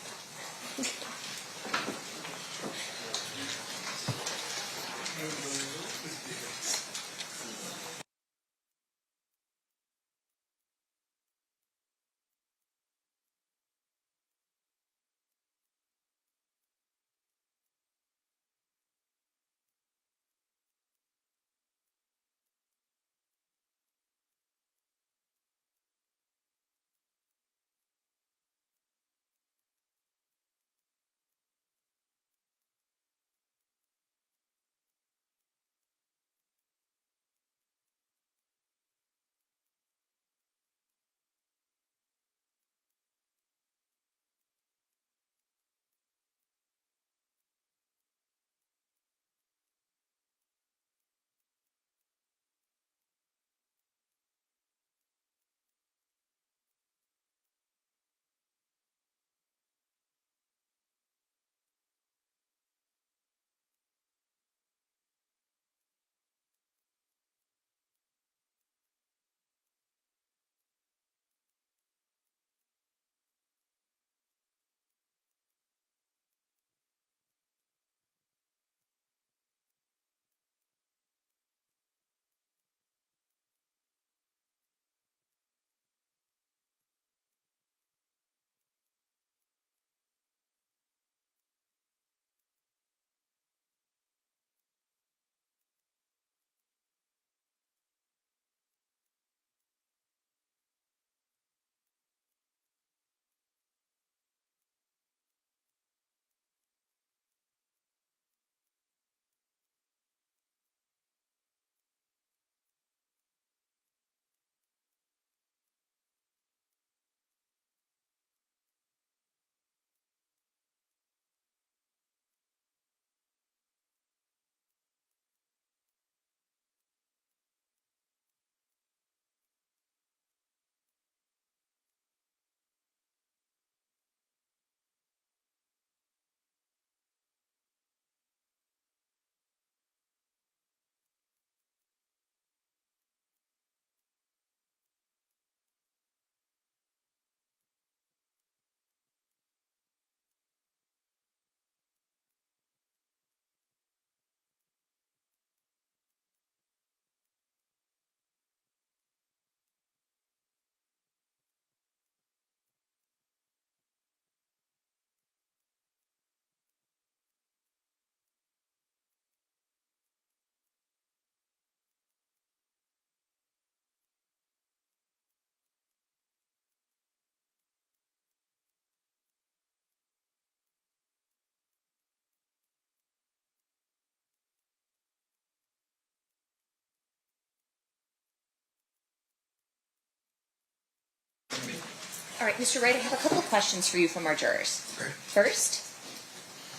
All right, Mr. Wright, I have a couple of questions for you from our jurors. Okay. First,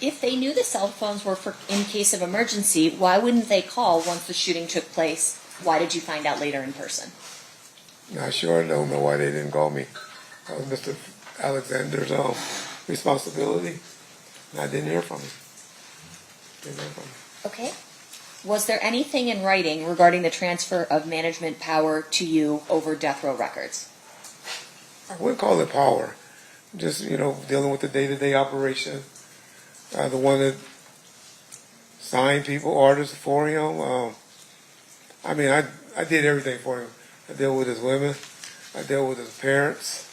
if they knew the cell phones were for in case of emergency, why wouldn't they call once the shooting took place? Why did you find out later in person? Not sure. I don't know why they didn't call me. That was Mr. Alexander's responsibility. And I didn't hear from him. Didn't hear from him. Okay. Was there anything in writing regarding the transfer of management power to you over death row records? I wouldn't call it power. Just, dealing with the day-to-day operation. The one that signed people, artists for him. I did everything for him. I dealt with his women. I dealt with his parents.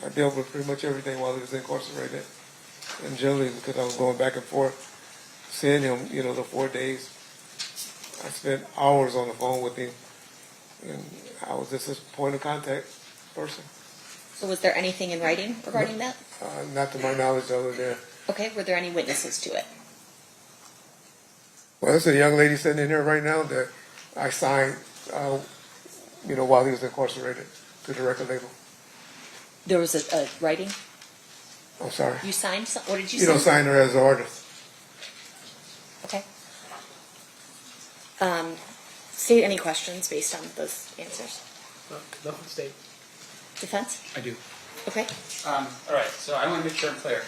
I dealt with pretty much everything while he was incarcerated. And generally, because I was going back and forth, seeing him, the 4 days, I spent hours on the phone with him. And I was just his point of contact person. So was there anything in writing regarding that? Not to my knowledge other than, Okay. Were there any witnesses to it? well, there's a young lady sitting in here right now that I signed, while he was incarcerated to the record label. There was a writing? I'm sorry. You signed some? What did you You don't sign? sign her as an artist. Okay. State any questions based on those answers? No, state. Defense? I do. Okay. All right, so I want to make sure I'm clear.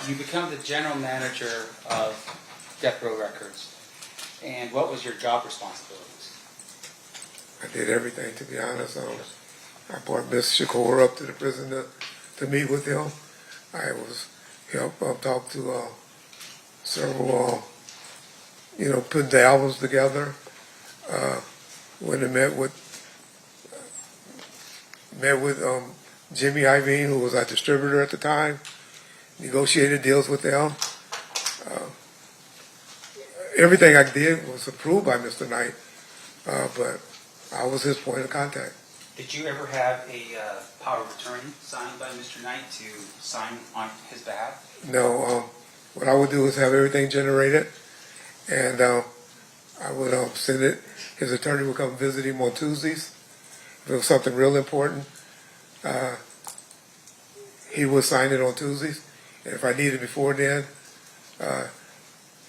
You become the general manager of Death Row Records, and what was your job responsibilities? I did everything, to be honest. I brought Miss Shakur up to the prison to meet with him. I was helped talk to several, putting the albums together. When I met with Jimmy Iovine, who was our distributor at the time, negotiated deals with them. Everything I did was approved by Mr. Knight, but I was his point of contact. Did you ever have a power of attorney signed by Mr. Knight to sign on his behalf? No, what I would do is have everything generated, and I would send it. His attorney would come visit him on Tuesdays. If it was something real important, he would sign it on Tuesdays. And if I needed it before then,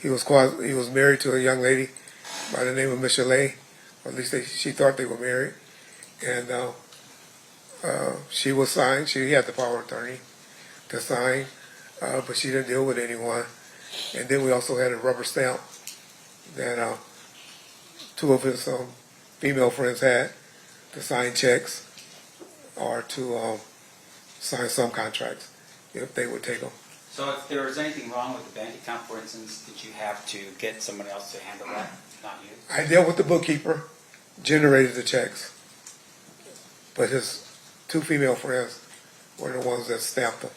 he was married to a young lady by the name of Michelle, or at least she thought they were married. And she was signed. She had the power of attorney to sign, but she didn't deal with anyone. And then we also had a rubber stamp that two of his female friends had to sign checks or to sign some contracts if they would take them. So if there was anything wrong with the bank account, for instance, did you have to get someone else to handle that, not you? I dealt with the bookkeeper, generated the checks, but his two female friends were the ones that stamped them.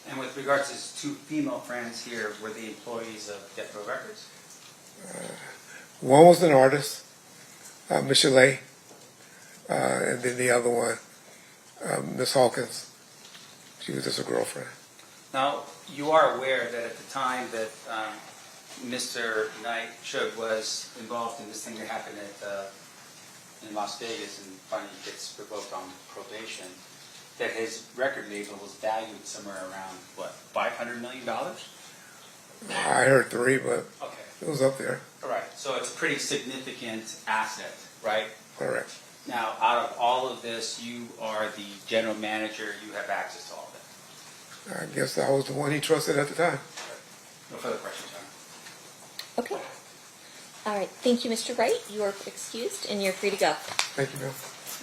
And with regards to his two female friends here, were they employees of Death Row Records? One was an artist, Michelle, and then the other one, Miss Hawkins. She was just a girlfriend. Now, you are aware that at the time that Mr. Knight was involved in this thing that happened in Las Vegas and finally gets revoked on probation, that his record label was valued somewhere around, $500 million? I heard 3, but Okay. it was up there. All right, so it's a pretty significant asset, right? Correct. Now, out of all of this, you are the general manager, you have access to all of that. I guess I was the one he trusted at the time. No further questions, Your Honor. Okay. All right. Thank you, Mr. Wright. You are excused and you're free to go. Thank you, Bill.